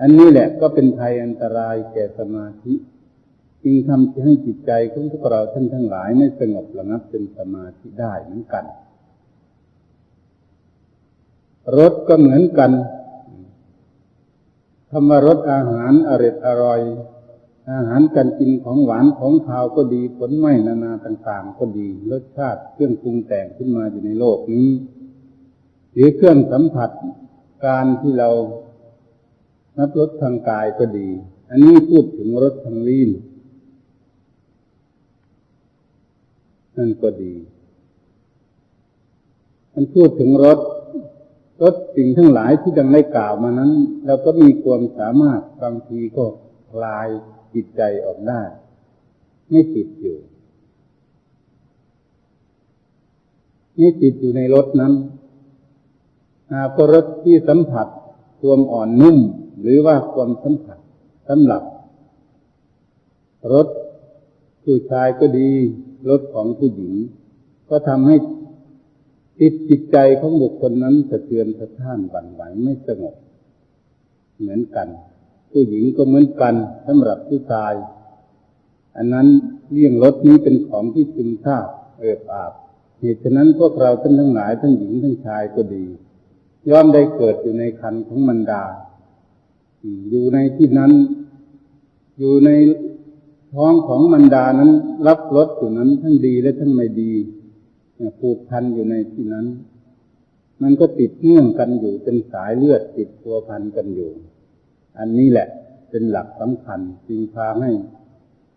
[SPEAKER 3] อันนี้แหละก็เป็นภัยอันตรายแก่สมาธิจึงทำให้จิตใจของพวกเราท่านทั้งหลายไม่สงบระงับเป็นสมาธิได้เหมือนกันรสก็เหมือนกันคำว่ารสอาหารอร่อยอาหารการกินของหวานของคาวก็ดีผลไม้นานาต่างๆก็ดีรสชาติเครื่องปรุงแต่งขึ้นมาอยู่ในโลกนี้หรือเครื่องสัมผัสการที่เรารับรสทางกายก็ดีอันนี้พูดถึงรสทางลิ้นนั่นก็ดีมันพูดถึงรสสิ่งทั้งหลายที่ดังได้กล่าวมานั้นเราก็มีความสามารถบางทีก็คลายจิตใจออกได้ไม่ติดอยู่ในรสนั้นหากรสที่สัมผัสความอ่อนนุ่มหรือว่าความสัมผัสสำหรับรสผู้ชายก็ดีรสของผู้หญิงก็ทำให้จิตใจของบุคคลนั้นสะเทือนสะท้านบั่นไหวไม่สงบเหมือนกันผู้หญิงก็เหมือนกันสำหรับผู้ชายอันนั้นเรื่องรสนี้เป็นของที่ซึมซาบอาบเหตุฉะนั้นพวกเราทั้งหลายทั้งหญิงทั้งชายก็ดีย่อมได้เกิดอยู่ในครรภ์ของมารดาอยู่ในที่นั้นอยู่ในท้องของมารดานั้นรับรสอยู่นั้นทั้งดีและทั้งไม่ดีผูกพันอยู่ในที่นั้นมันก็ติดเนื่องกันอยู่เป็นสายเลือดติดพัวพันกันอยู่อันนี้แหละเป็นหลักสำคัญจึงพาให้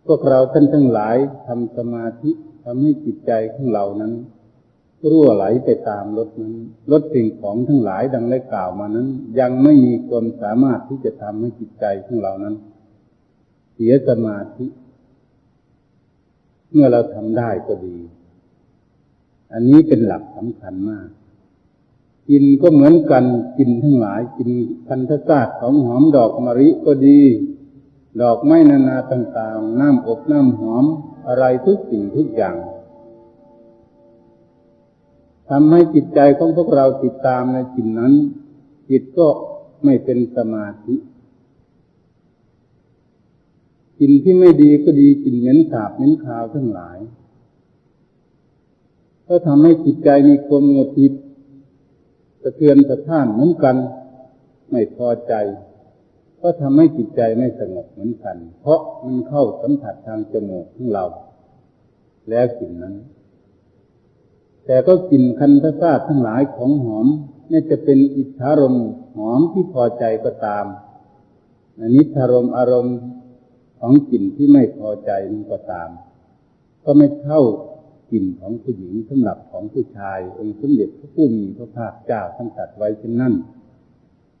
[SPEAKER 3] พวกเราท่านทั้งหลายทำสมาธิทำให้จิตใจของเรานั้นรั่วไหลไปตามรสนั้นรสสิ่งของทั้งหลายดังได้กล่าวมานั้นยังไม่มีความสามารถที่จะทำให้จิตใจของเรานั้นเสียสมาธิเมื่อเราทำได้ก็ดี อันนี้เป็นหลักสำคัญมากกลิ่นก็เหมือนกันกลิ่นทั้งหลายกลิ่นคันธศาสตร์ของหอมดอกมะลิก็ดีดอกไม้นานาต่างๆน้ำอบน้ำหอมอะไรทุกสิ่งทุกอย่างทำให้จิตใจของพวกเราติดตามในกลิ่นนั้นจิตก็ไม่เป็นสมาธิกลิ่นที่ไม่ดีก็ดีกลิ่นเหม็นสาบเหม็นคาวทั้งหลายก็ทำให้จิตใจมีความหงุดหงิดสะเทือนสะท้านเหมือนกันไม่พอใจก็ทำให้จิตใจไม่สงบเหมือนกันเพราะมันเข้าสัมผัสทางจมูกของเราแล้วกลิ่นนั้นแต่ก็กลิ่นคันธศาสตร์ทั้งหลายของหอมนี่จะเป็นอิทธารมณ์หอมที่พอใจก็ตามอนิทธารมณ์อารมณ์ของกลิ่นที่ไม่พอใจนั้นก็ตามก็ไม่เท่ากลิ่นของผู้หญิงสำหรับของผู้ชายองค์สมเด็จพระผู้มีพระภาคเจ้าท่านตรัสไว้เช่นนั้น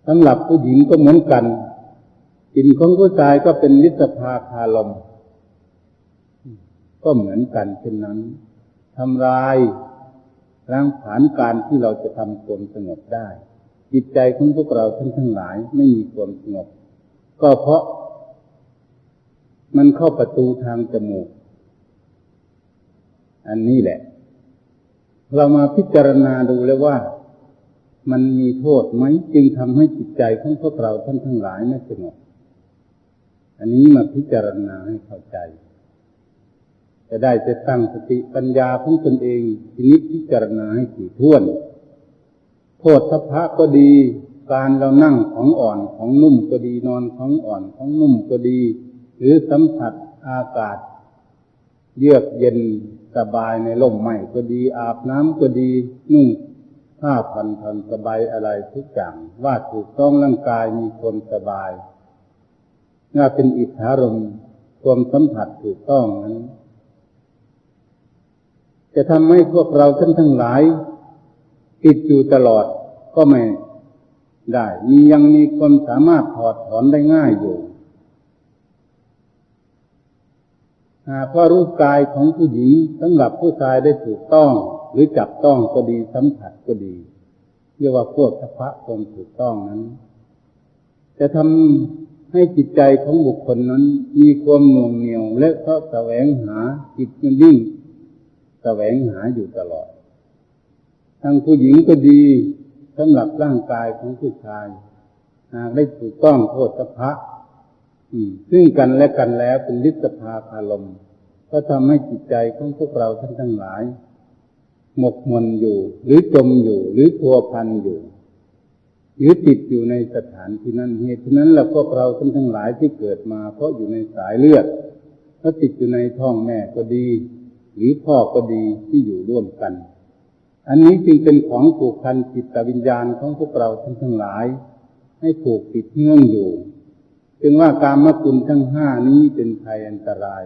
[SPEAKER 3] สำหรับผู้หญิงก็เหมือนกันกลิ่นของผู้ชายก็เป็นวิสภาคารมก็เหมือนกันเช่นนั้นทำลายล้างผลาญการที่เราจะทำความสงบได้จิตใจของพวกเราท่านทั้งหลายไม่มีความสงบก็เพราะมันเข้าประตูทางจมูกอันนี้แหละเรามาพิจารณาดูแล้วว่ามันมีโทษไหมจึงทำให้จิตใจของพวกเราท่านทั้งหลายไม่สงบอันนี้มาพิจารณาให้เข้าใจจะได้จะตั้งสติปัญญาของตนเองพิจารณาให้ถี่ถ้วนโทษทัพพะก็ดีการเรานั่งของอ่อนของนุ่มก็ดีนอนของอ่อนของนุ่มก็ดีหรือสัมผัสอากาศเยือกเย็นสบายในร่มไม้ก็ดีอาบน้ำก็ดีนุ่งผ้าพันสบายอะไรทุกอย่างว่าถูกต้องร่างกายมีความสบายน่าเป็นอิทธารมณ์ความสัมผัสถูกต้องนั้นจะทำให้พวกเราท่านทั้งหลายติดอยู่ตลอดก็ไม่ได้ยังมีความสามารถถอดถอนได้ง่ายอยู่หากว่ารูปกายของผู้หญิงสำหรับผู้ชายได้ถูกต้องหรือจับต้องก็ดีสัมผัสก็ดีเรียกว่าโพธิภะความถูกต้องนั้นจะทำให้จิตใจของบุคคลนั้นมีความหน่วงเหนี่ยวและก็แสวงหาจิตมันดิ้งแสวงหาอยู่ตลอดทั้งผู้หญิงก็ดีสำหรับร่างกายของผู้ชายหากได้ถูกต้องโพธิภะซึ่งกันและกันแล้วเป็นฤทธิภาคารมก็ทำให้จิตใจของพวกเราท่านทั้งหลายหมกมุ่นอยู่หรือจมอยู่หรือพัวพันอยู่หรือติดอยู่ในสถานที่นั้นเหตุฉะนั้นแล้วพวกเราท่านทั้งหลายที่เกิดมาเพราะอยู่ในสายเลือดก็ติดอยู่ในท้องแม่ก็ดีหรือพ่อก็ดีที่อยู่ร่วมกันอันนี้จึงเป็นของผูกพันจิตวิญญาณของพวกเราท่านทั้งหลายให้ผูกติดเนื่องอยู่จึงว่ากามคุณทั้งห้านี้เป็นภัยอันตราย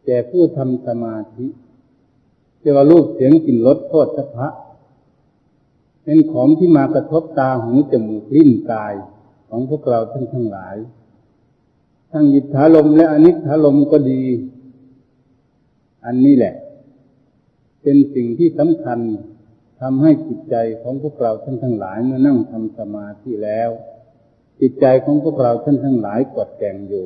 [SPEAKER 3] แก่ผู้ทำสมาธิเรียกว่ารูปเสียงกลิ่นรสโผฏฐัพพะเป็นของที่มากระทบตาหูจมูกลิ้นกายของพวกเราท่านทั้งหลายทั้งอิทธารมณ์และอนิทธารมณ์ก็ดีอันนี้แหละเป็นสิ่งที่สำคัญทำให้จิตใจของพวกเราท่านทั้งหลายเมื่อนั่งทำสมาธิแล้วจิตใจของพวกเราท่านทั้งหลายกดแก่งอยู่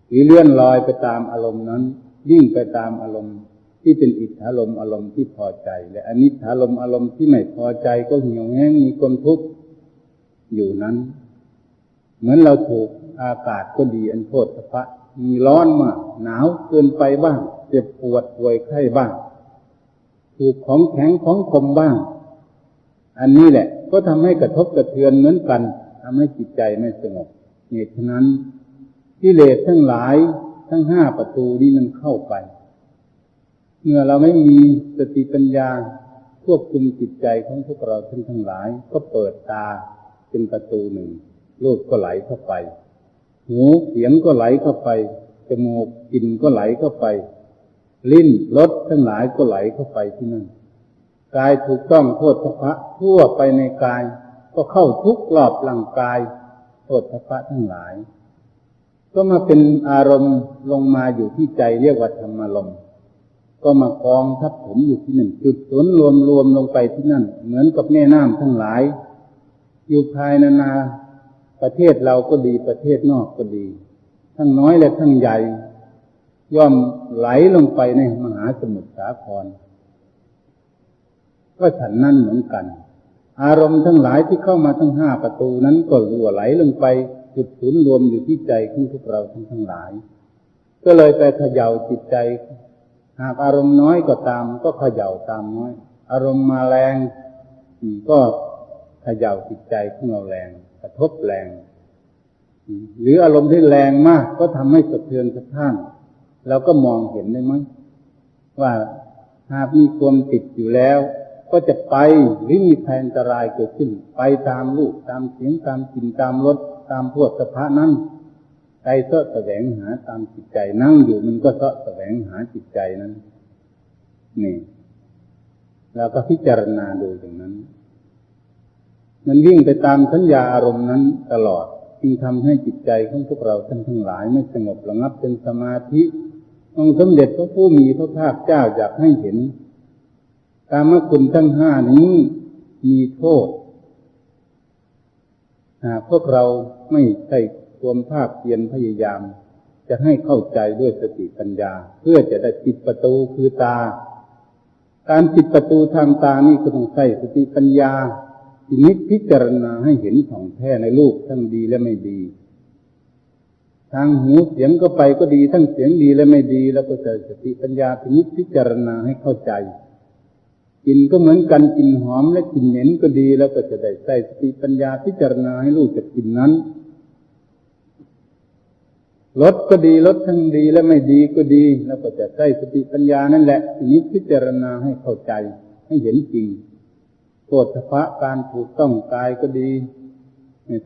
[SPEAKER 3] หรือเลื่อนลอยไปตามอารมณ์นั้นยิ่งไปตามอารมณ์ที่เป็นอิทธารมณ์อารมณ์ที่พอใจและอนิทธารมณ์อารมณ์ที่ไม่พอใจก็เหี่ยวแห้งมีความทุกข์อยู่นั้นเหมือนเราถูกอากาศก็ดีอันโผฏฐัพพะมีร้อนมากหนาวเกินไปบ้างเจ็บปวดป่วยไข้บ้างถูกของแข็งของคมบ้างอันนี้แหละก็ทำให้กระทบกระเทือนเหมือนกันทำให้จิตใจไม่สงบเหตุฉะนั้นกิเลสทั้งหลายทั้ง5ประตูนี้มันเข้าไปเมื่อเราไม่มีสติปัญญาควบคุมจิตใจของพวกเราทั้งหลายก็เปิดตาเป็นประตูหนึ่งรูปก็ไหลเข้าไปหูเสียงก็ไหลเข้าไปจมูกกลิ่นก็ไหลเข้าไปลิ้นรสทั้งหลายก็ไหลเข้าไปที่นั่นกายถูกต้องโผฏฐัพพะทั่วไปในกายก็เข้าทุกรอบร่างกายโผฏฐัพพะทั้งหลายก็มาเป็นอารมณ์ลงมาอยู่ที่ใจเรียกว่าธรรมารมณ์
[SPEAKER 4] ก็มากองทับถมอยู่ที่นั่นจุดศูนย์รวมลงไปที่นั่นเหมือนกับแม่น้ำทั้งหลายอยู่ภายนานาประเทศเราก็ดีประเทศนอกก็ดีทั้งน้อยและทั้งใหญ่ย่อมไหลลงไปในมหาสมุทรสาครก็ฉันนั้นเหมือนกันอารมณ์ทั้งหลายที่เข้ามาทั้ง5ประตูนั้นก็รั่วไหลลงไปจุดศูนย์รวมอยู่ที่ใจของพวกเราทั้งหลายก็เลยไปเขย่าจิตใจหากอารมณ์น้อยก็ตามก็เขย่าตามน้อยอารมณ์มาแรงก็เขย่าจิตใจของเราแรงกระทบแรงหรืออารมณ์ที่แรงมากก็ทำให้สะเทือนสะท้านเราก็มองเห็นได้ไหมว่าหากมีความติดอยู่แล้วก็จะไปหรือมีภัยอันตรายเกิดขึ้นไปตามรูปตามเสียงตามกลิ่นตามรสตามโผฏฐัพพะนั้นใจเสาะแสวงหาตามจิตใจนั่งอยู่มันก็เสาะแสวงหาจิตใจนั้นนี่เราก็พิจารณาดูอย่างนั้นมันวิ่งไปตามสัญญาอารมณ์นั้นตลอดจึงทำให้จิตใจของพวกเราทั้งหลายไม่สงบระงับเป็นสมาธิองค์สมเด็จพระผู้มีพระภาคเจ้าอยากให้เห็นกามคุณทั้ง5นี้มีโทษพวกเราไม่ใช่ความภาคเพียรพยายามจะให้เข้าใจด้วยสติปัญญาเพื่อจะได้ปิดประตูคือตาการปิดประตูทางตานี่ก็ต้องใช้สติปัญญาพิจารณาให้เห็นของแท้ในรูปทั้งดีและไม่ดีทางหูเสียงก็ไปก็ดีทั้งเสียงดีและไม่ดีแล้วก็ใช้สติปัญญาพิจารณาให้เข้าใจกลิ่นก็เหมือนกันกลิ่นหอมและกลิ่นเหม็นก็ดีแล้วก็จะได้ใช้สติปัญญาพิจารณาให้รู้จักกลิ่นนั้นรสก็ดีรสทั้งดีและไม่ดีก็ดีแล้วก็จะใช้สติปัญญานั่นแหละพิจารณาให้เข้าใจให้เห็นจริงโผฏฐัพพะการถูกต้องกายก็ดี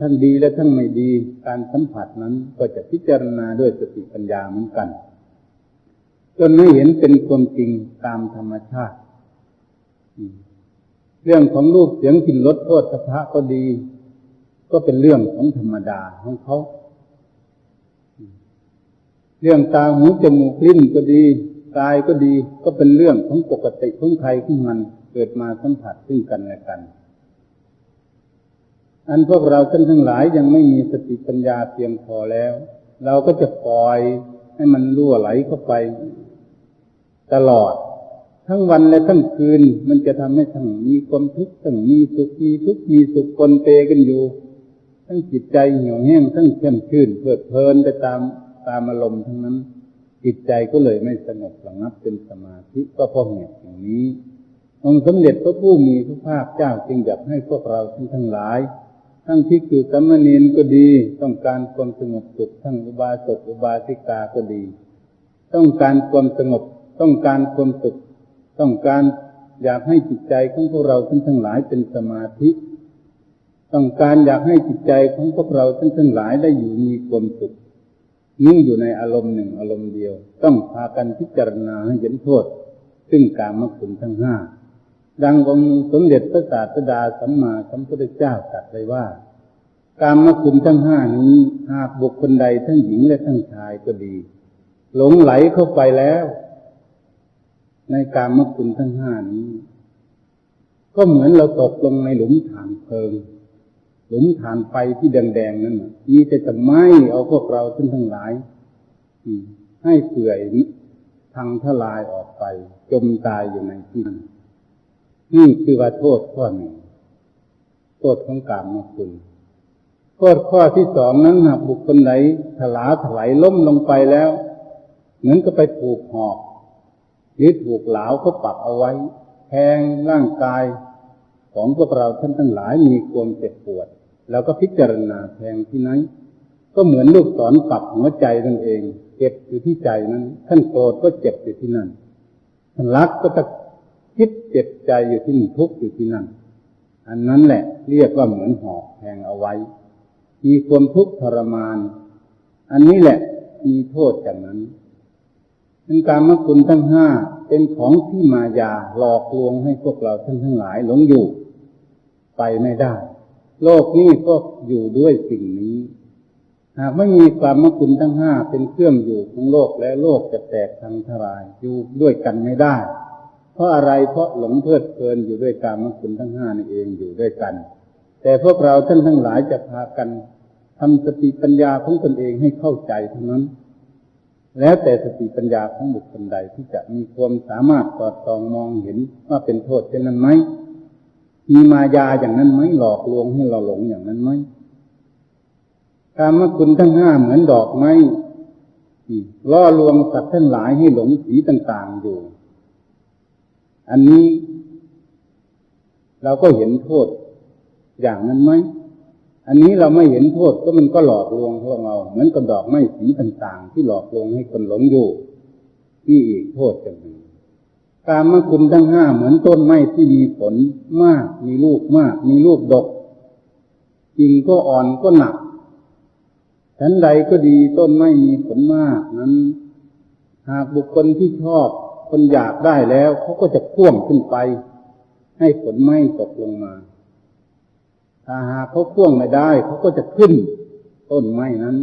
[SPEAKER 4] ทั้งดีและทั้งไม่ดีการสัมผัสนั้นก็จะพิจารณาด้วยสติปัญญาเหมือนกันจนให้เห็นเป็นความจริงตามธรรมชาติเรื่องของรูปเสียงกลิ่นรสโผฏฐัพพะก็ดีก็เป็นเรื่องของธรรมดาของเขาเรื่องตาหูจมูกลิ้นก็ดีกายก็ดีก็เป็นเรื่องของปกติของใครของมันเกิดมาสัมผัสซึ่งกันและกันอันพวกเราท่านทั้งหลายยังไม่มีสติปัญญาเพียงพอแล้วเราก็จะปล่อยให้มันรั่วไหลเข้าไปตลอดทั้งวันและทั้งคืนมันจะทำให้ทั้งมีความทุกข์ทั้งมีสุขมีทุกข์มีสุขปนเปกันอยู่ทั้งจิตใจเหี่ยวแห้งทั้งแช่มชื่นเพลิดเพลินไปตามอารมณ์ทั้งนั้นจิตใจก็เลยไม่สงบระงับเป็นสมาธิก็เพราะเหตุอย่างนี้องค์สมเด็จพระผู้มีพระภาคเจ้าจึงอยากให้พวกเราทั้งหลายทั้งภิกษุสามเณรก็ดีต้องการความสงบสุขทั้งอุบาสกอุบาสิกาก็ดีต้องการความสงบต้องการความสุขต้องการอยากให้จิตใจของพวกเราทั้งหลายเป็นสมาธิต้องการอยากให้จิตใจของพวกเราทั้งหลายได้อยู่มีความสุขนิ่งอยู่ในอารมณ์หนึ่งอารมณ์เดียวต้องพากันพิจารณาให้เห็นโทษซึ่งกามคุณทั้ง5ดังองค์สมเด็จพระศาสดาสัมมาสัมพุทธเจ้าตรัสไว้ว่ากามคุณทั้ง5นี้หากบุคคลใดทั้งหญิงและทั้งชายก็ดีหลงไหลเข้าไปแล้วในกามคุณทั้ง5นี้ก็เหมือนเราตกลงในหลุมฐานเพลิงหลุมฐานไฟที่แดงๆนั่นมีแต่จะไหม้เอาพวกเราทั้งหลายให้เปื่อยพังทลายออกไปจมตายอยู่ในที่นั้นนี่คือว่าโทษข้อหนึ่งโทษของกามคุณโทษข้อที่2นั้นหากบุคคลใดถลายล้มลงไปแล้วเหมือนกับไปถูกหอกหรือถูกเหลาเขาปักเอาไว้แทงร่างกายของพวกเราทั้งหลายมีความเจ็บปวดแล้วก็พิจารณาแทงที่นั้นก็เหมือนลูกศรปักหัวใจนั่นเองเจ็บอยู่ที่ใจนั้นท่านโกรธก็เจ็บอยู่ที่นั่นท่านรักก็จะคิดเจ็บใจอยู่ที่นั่นทุกข์อยู่ที่นั่นอันนั้นแหละเรียกว่าเหมือนหอกแทงเอาไว้มีความทุกข์ทรมานอันนี้แหละมีโทษอย่างนั้นเป็นกามคุณทั้ง5เป็นของที่มายาหลอกลวงให้พวกเราทั้งหลายหลงอยู่ไปไม่ได้โลกนี้ก็อยู่ด้วยสิ่งนี้ หากไม่มีกามคุณทั้งห้าเป็นเครื่องอยู่ของโลกและโลกจะแตกพังทลายอยู่ด้วยกันไม่ได้เพราะอะไรเพราะหลงเพลิดเพลินอยู่ด้วยกามคุณทั้งห้านี่เองอยู่ด้วยกันแต่พวกเราท่านทั้งหลายจะพากันทำสติปัญญาของตนเองให้เข้าใจเท่านั้นแล้วแต่สติปัญญาของบุคคลใดที่จะมีความสามารถสอดส่องมองเห็นว่าเป็นโทษเช่นนั้นไหมมีมายาอย่างนั้นไหมหลอกลวงให้เราหลงอย่างนั้นไหมกามคุณทั้งห้าเหมือนดอกไม้ล่อลวงสัตว์ทั้งหลายให้หลงสีต่างๆอยู่อันนี้เราก็เห็นโทษอย่างนั้นไหมอันนี้เราไม่เห็นโทษก็มันก็หลอกลวงพวกเราเหมือนกับดอกไม้สีต่างๆที่หลอกลวงให้คนหลงอยู่นี่อีกโทษอย่างหนึ่งกามคุณทั้งห้าเหมือนต้นไม้ที่มีผลมากมีลูกมากมีลูกดกกิ่งก็อ่อนก็หนักชั้นใดก็ดีต้นไม้มีผลมากนั้นหากบุคคลที่ชอบคนอยากได้แล้วเขาก็จะพ่วงขึ้นไปให้ผลไม้ตกลงมาถ้าหากเขาพ่วงไม่ได้เขาก็จะขึ้นต้นไม้นั้น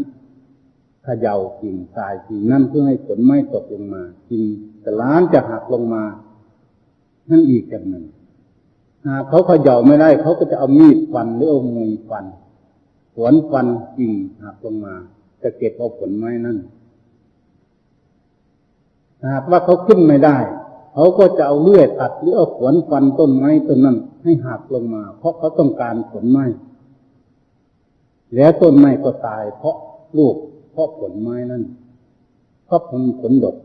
[SPEAKER 4] เขย่ากิ่งทรายกิ่งนั้นเพื่อให้ผลไม้ตกลงมากิ่งแต่ล้านจะหักลงมานั่นอีกอย่างหนึ่งหากเขาเขย่าไม่ได้เขาก็จะเอามีดฟันหรือเอามือฟันขวนฟันกิ่งหักลงมาจะเก็บเอาผลไม้นั้นหากว่าเขาขึ้นไม่ได้เขาก็จะเอาเลื่อยตัดหรือเอาขวนฟันต้นไม้ต้นนั้นให้หักลงมาเพราะเขาต้องการผลไม้แล้วต้นไม้ก็ตายเพราะลูกเพราะผลไม้นั้นเพราะผลดก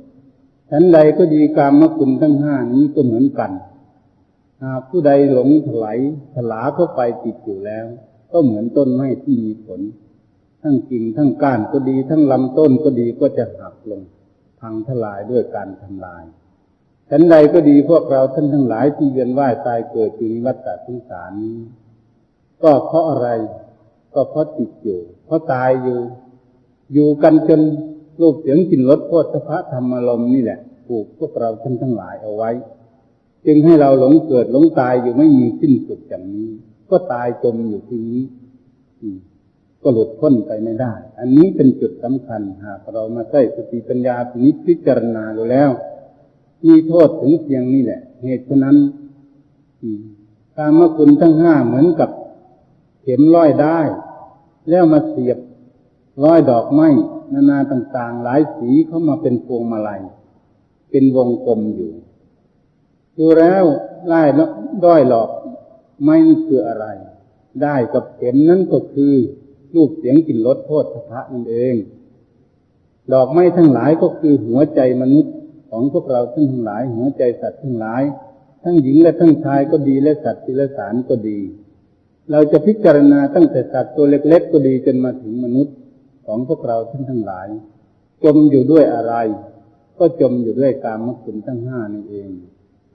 [SPEAKER 4] ฉันใดก็ดีกามคุณทั้งห้านี้ก็เหมือนกันหากผู้ใดหลงถลายถลาเข้าไปติดอยู่แล้วก็เหมือนต้นไม้ที่มีผลทั้งกิ่งทั้งก้านก็ดีทั้งลำต้นก็ดีก็จะหักลงพังทลายด้วยการทำลายฉันใดก็ดีพวกเราท่านทั้งหลายที่เวียนว่ายตายเกิดอยู่ในวัฏฏะสงสารนี้ก็เพราะอะไรก็เพราะติดอยู่เพราะตายอยู่กันจนรูปเสียงกลิ่นรสโผฏฐัพพะธรรมารมณ์นี่แหละผูกพวกเราท่านทั้งหลายเอาไว้จึงให้เราหลงเกิดหลงตายอยู่ไม่มีสิ้นสุดอย่างนี้ก็ตายจมอยู่ที่นี้ก็หลุดพ้นไปไม่ได้อันนี้เป็นจุดสำคัญหากเรามาใช้สติปัญญาพิจารณาดูแล้วมีโทษถึงเพียงนี้แหละเหตุฉะนั้นกามคุณทั้งห้าเหมือนกับเข็มร้อยได้แล้วมาเสียบร้อยดอกไม้นานาต่างๆหลายสีเข้ามาเป็นพวงมาลัยเป็นวงกลมอยู่ดูแล้วด้อยหลอกไม้นั่นคืออะไรได้กับเข็มนั้นก็คือรูปเสียงกลิ่นรสโผฏฐัพพะนั่นเองดอกไม้ทั้งหลายก็คือหัวใจมนุษย์ของพวกเราทั้งหลายหัวใจสัตว์ทั้งหลายทั้งหญิงและทั้งชายก็ดีและสัตว์ที่ละสารก็ดีเราจะพิจารณาตั้งแต่สัตว์ตัวเล็กๆก็ดีจนมาถึงมนุษย์ของพวกเราทั้งหลายจมอยู่ด้วยอะไรก็จมอยู่ด้วยกามคุณทั้งห้านี่เอง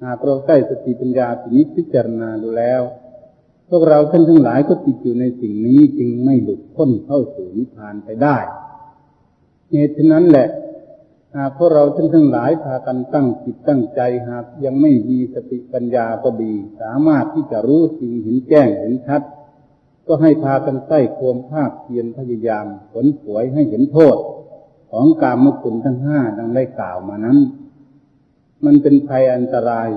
[SPEAKER 4] หากเราใช้สติปัญญาพิจารณาดูแล้วพวกเราทั้งหลายก็ติดอยู่ในสิ่งนี้จึงไม่หลุดพ้นเข้าสู่นิพพานไปได้เหตุฉะนั้นแหละหากพวกเราทั้งหลายพากันตั้งจิตตั้งใจหากยังไม่มีสติปัญญาก็ดีสามารถที่จะรู้จริงเห็นแจ้งเห็นชัดก็ให้พากันใส่ความภาคเพียรพยายามขนขวยให้เห็นโทษของกามคุณทั้งห้าดังได้กล่าวมานั้นมันเป็นภัยอันตราย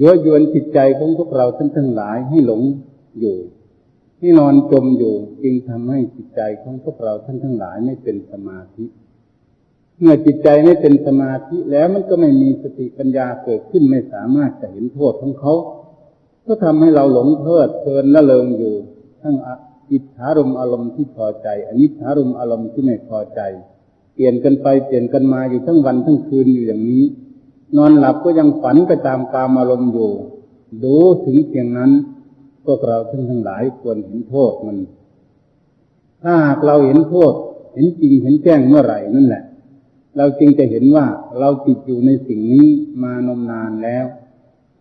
[SPEAKER 4] ยั่วยวนจิตใจของพวกเราทั้งหลายให้หลงอยู่ให้นอนจมอยู่จึงทำให้จิตใจของพวกเราทั้งหลายไม่เป็นสมาธิเมื่อจิตใจไม่เป็นสมาธิแล้วมันก็ไม่มีสติปัญญาเกิดขึ้นไม่สามารถจะเห็นโทษของเขาก็ทำให้เราหลงเพลิดเพลินละเลงอยู่ทั้งอิทธารมอารมณ์ที่พอใจอนิจฐารมอารมณ์ที่ไม่พอใจเปลี่ยนกันไปเปลี่ยนกันมาอยู่ทั้งวันทั้งคืนอยู่อย่างนี้นอนหลับก็ยังฝันไปตามกามอารมณ์อยู่ดูถึงเพียงนั้นพวกเราทั้งหลายควรเห็นโทษมันถ้าหากเราเห็นโทษเห็นจริงเห็นแจ้งเมื่อไหร่นั่นแหละเราจึงจะเห็นว่าเราติดอยู่ในสิ่งนี้มานมนานแล้ว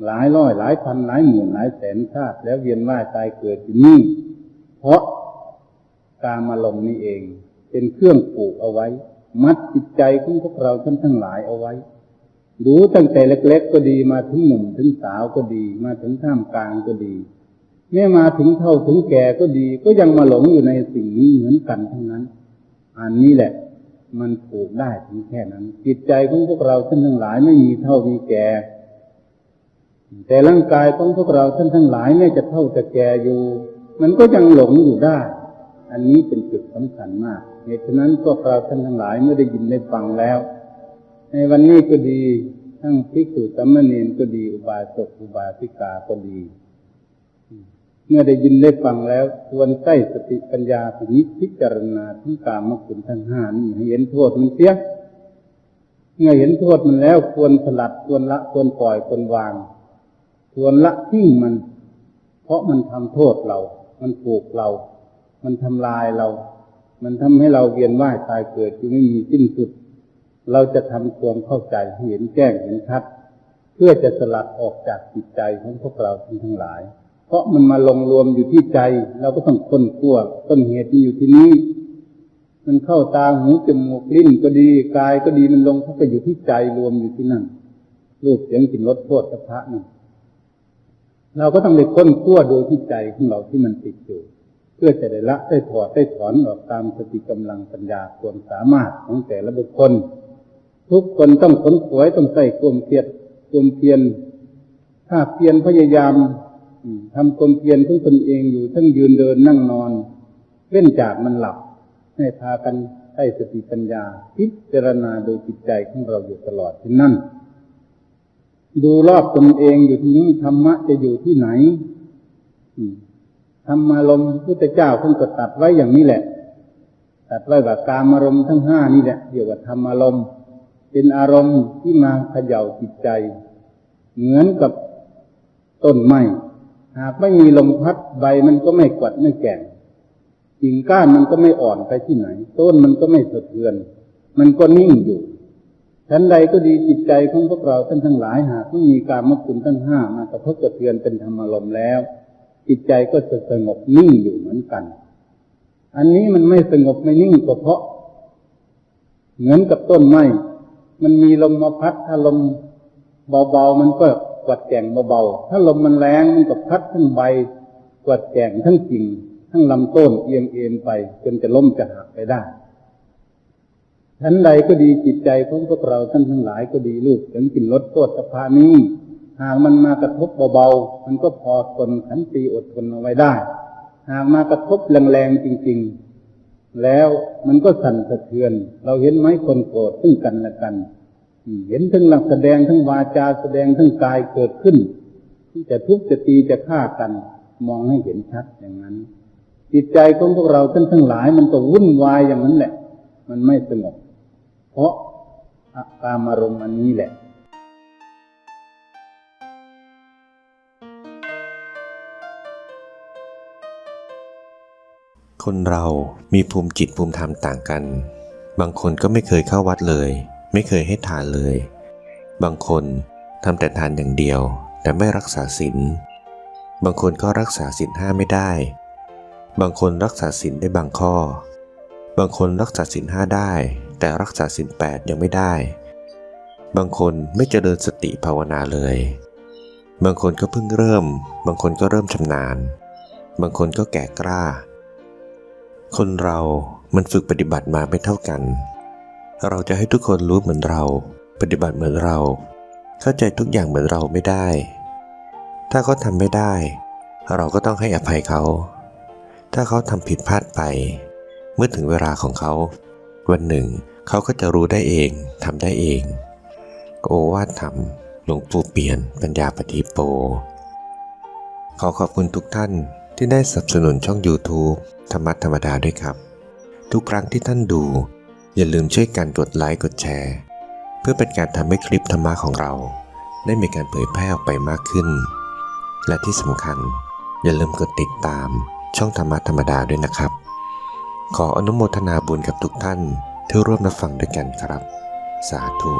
[SPEAKER 4] หลายร้อยหลายพันหลายหมื่นหลายแสนชาติแล้วเวียนว่ายตายเกิดอยู่นี่เพราะกามอารมณ์นี่เองเป็นเครื่องผูกเอาไว้มัดจิตใจของพวกเราทั้งหลายเอาไว้ดูตั้งแต่เล็กๆก็ดีมาถึงหนุ่มถึงสาวก็ดีมาถึงท่ามกลางก็ดี แม้มาถึงเฒ่าถึงแก่ก็ดีก็ยังมาหลงอยู่ในสิ่งนี้เหมือนกันทั้งนั้นอันนี้แหละมันถูกได้ถึงแค่นั้นจิตใจของพวกเราท่านทั้งหลายไม่มีเฒ่ามีแก่แต่ร่างกายของพวกเราท่านทั้งหลายแม้จะเฒ่าจะแก่อยู่มันก็ยังหลงอยู่ได้อันนี้เป็นจุดสำคัญมากเหตุฉะนั้นพวกเราท่านทั้งหลายเมื่อได้ยินได้ฟังแล้วในวันนี้ก็ดีทั้งภิกษุสามเณรก็ดีอุบาสกอุบาสิกาก็ดีเมื่อได้ยินได้ฟังแล้วควรใช้สติปัญญาพิจารณาถึงกามคุณทั้งห้านี่ให้เห็นโทษมันเสียเมื่อเห็นโทษมันแล้วควรสลัดควรละควรปล่อยควรวางควรละทิ้งมันเพราะมันทำโทษเรามันผูกเรามันทำลายเรามันทำให้เราเวียนว่ายตายเกิดอยู่ไม่มีสิ้นสุดเราจะทำความเข้าใจให้เห็นแจ้งเห็นชัดเพื่อจะสลัดออกจากจิตใจของพวกเราทั้งหลายเพราะมันมาลงรวมอยู่ที่ใจเราก็ต้องค้นคว้าต้นเหตุมันอยู่ที่นี้มันเข้าตาหูจมูกลิ้นก็ดีกายก็ดีมันลงเข้าไปอยู่ที่ใจรวมอยู่ที่นั่นรูปเสียงกลิ่นรสโผฏฐัพพะนั่นเราก็ต้องไปค้นคว้าดูที่ใจของเราที่มันติดอยู่เพื่อจะได้ละได้ถอดได้ถอนออกตามสติกำลังปัญญาความสามารถของแต่ละบุคคลทุกคนต้องขนขวยต้องใส่ความเพียรถ้าเพียรพยายามทำความเพียรของตนเองอยู่ทั้งยืนเดินนั่งนอนเว้นจากมันหลับให้พากันใช้สติปัญญาพิจารณาดูจิตใจของเราอยู่ตลอดที่นั่นดูรอบตนเองอยู่ที่นี้ธรรมะจะอยู่ที่ไหนธรรมารมณ์พุทธเจ้าท่านก็ตัดไว้อย่างนี้แหละตัดไว้ว่ากามารมณ์ทั้งห้านี่แหละเรียกว่าธรรมารมณ์เป็นอารมณ์ที่มาเขย่าจิตใจเหมือนกับต้นไม้หากไม่มีลมพัดใบมันก็ไม่กวัดไม่แก่งกิ่งก้านมันก็ไม่อ่อนไปที่ไหนต้นมันก็ไม่สะเทือนมันก็นิ่งอยู่ชั้นใดก็ดีจิตใจของพวกเราท่านทั้งหลายหากไม่มีกามคุณทั้งห้ามากระทบกระเทือนเป็นธรรมารมณ์แล้วจิตใจก็จะสงบนิ่งอยู่เหมือนกันอันนี้มันไม่สงบไม่นิ่งก็เพราะเหมือนกับต้นไม้มันมีลมมาพัดถ้าลมเบาๆมันก็กวัดแก่งเบาๆถ้าลมมันแรงมันก็พัดทั้งใบกวัดแก่งทั้งกิ่งทั้งลำต้นเอียงไปจนจะล้มจะหักไปได้ชั้นใดก็ดีจิตใจของพวกเราท่านทั้งหลายก็ดีรูปเสียงกลิ่นรสโผฏฐัพพะนี้หากมันมากระทบเบาๆมันก็พอทนขันติอดทนเอาไว้ได้หากมากระทบแรงๆจริงๆแล้วมันก็สั่นสะเทือนเราเห็นไหมคนโกรธซึ่งกันและกันเห็นทั้งหลักแสดงทั้งวาจาแสดงทั้งกายเกิดขึ้นที่จะทุบจะตีจะฆ่ากันมองให้เห็นชัดอย่างนั้นจิตใจของพวกเราท่านทั้งหลายมันก็วุ่นวายอย่างนั้นแหละมันไม่สงบเพราะกามารมณ์อันนี้แหละ
[SPEAKER 1] คนเรามีภูมิจิตภูมิธรรมต่างกันบางคนก็ไม่เคยเข้าวัดเลยไม่เคยให้ทานเลยบางคนทำแต่ทานอย่างเดียวแต่ไม่รักษาศีลบางคนก็รักษาศีล5ไม่ได้บางคนรักษาศีลได้บางข้อบางคนรักษาศีล5ได้แต่รักษาศีล8ยังไม่ได้บางคนไม่เจริญสติภาวนาเลยบางคนก็เพิ่งเริ่มบางคนก็เริ่มชำนาญบางคนก็แก่กล้าคนเรามันฝึกปฏิบัติมาไม่เท่ากันเราจะให้ทุกคนรู้เหมือนเราปฏิบัติเหมือนเราเข้าใจทุกอย่างเหมือนเราไม่ได้ถ้าเขาทำไม่ได้เราก็ต้องให้อภัยเขาถ้าเขาทำผิดพลาดไปเมื่อถึงเวลาของเขาวันหนึ่งเขาก็จะรู้ได้เองทำได้เองโอวาทธรรมหลวงปู่เปี่ยนปัญญาปฏิโปขอขอบคุณทุกท่านที่ได้สนับสนุนช่อง YouTube ธรรมะธรรมดาด้วยครับทุกครั้งที่ท่านดูอย่าลืมช่วยกันกดไลค์กดแชร์เพื่อเป็นการทำให้คลิปธรรมะของเราได้มีการเผยแพร่ออกไปมากขึ้นและที่สำคัญอย่าลืมกดติดตามช่องธรรมะธรรมดาด้วยนะครับขออนุโมทนาบุญกับทุกท่านที่ร่วมรับฟังด้วยกันครับสาธุ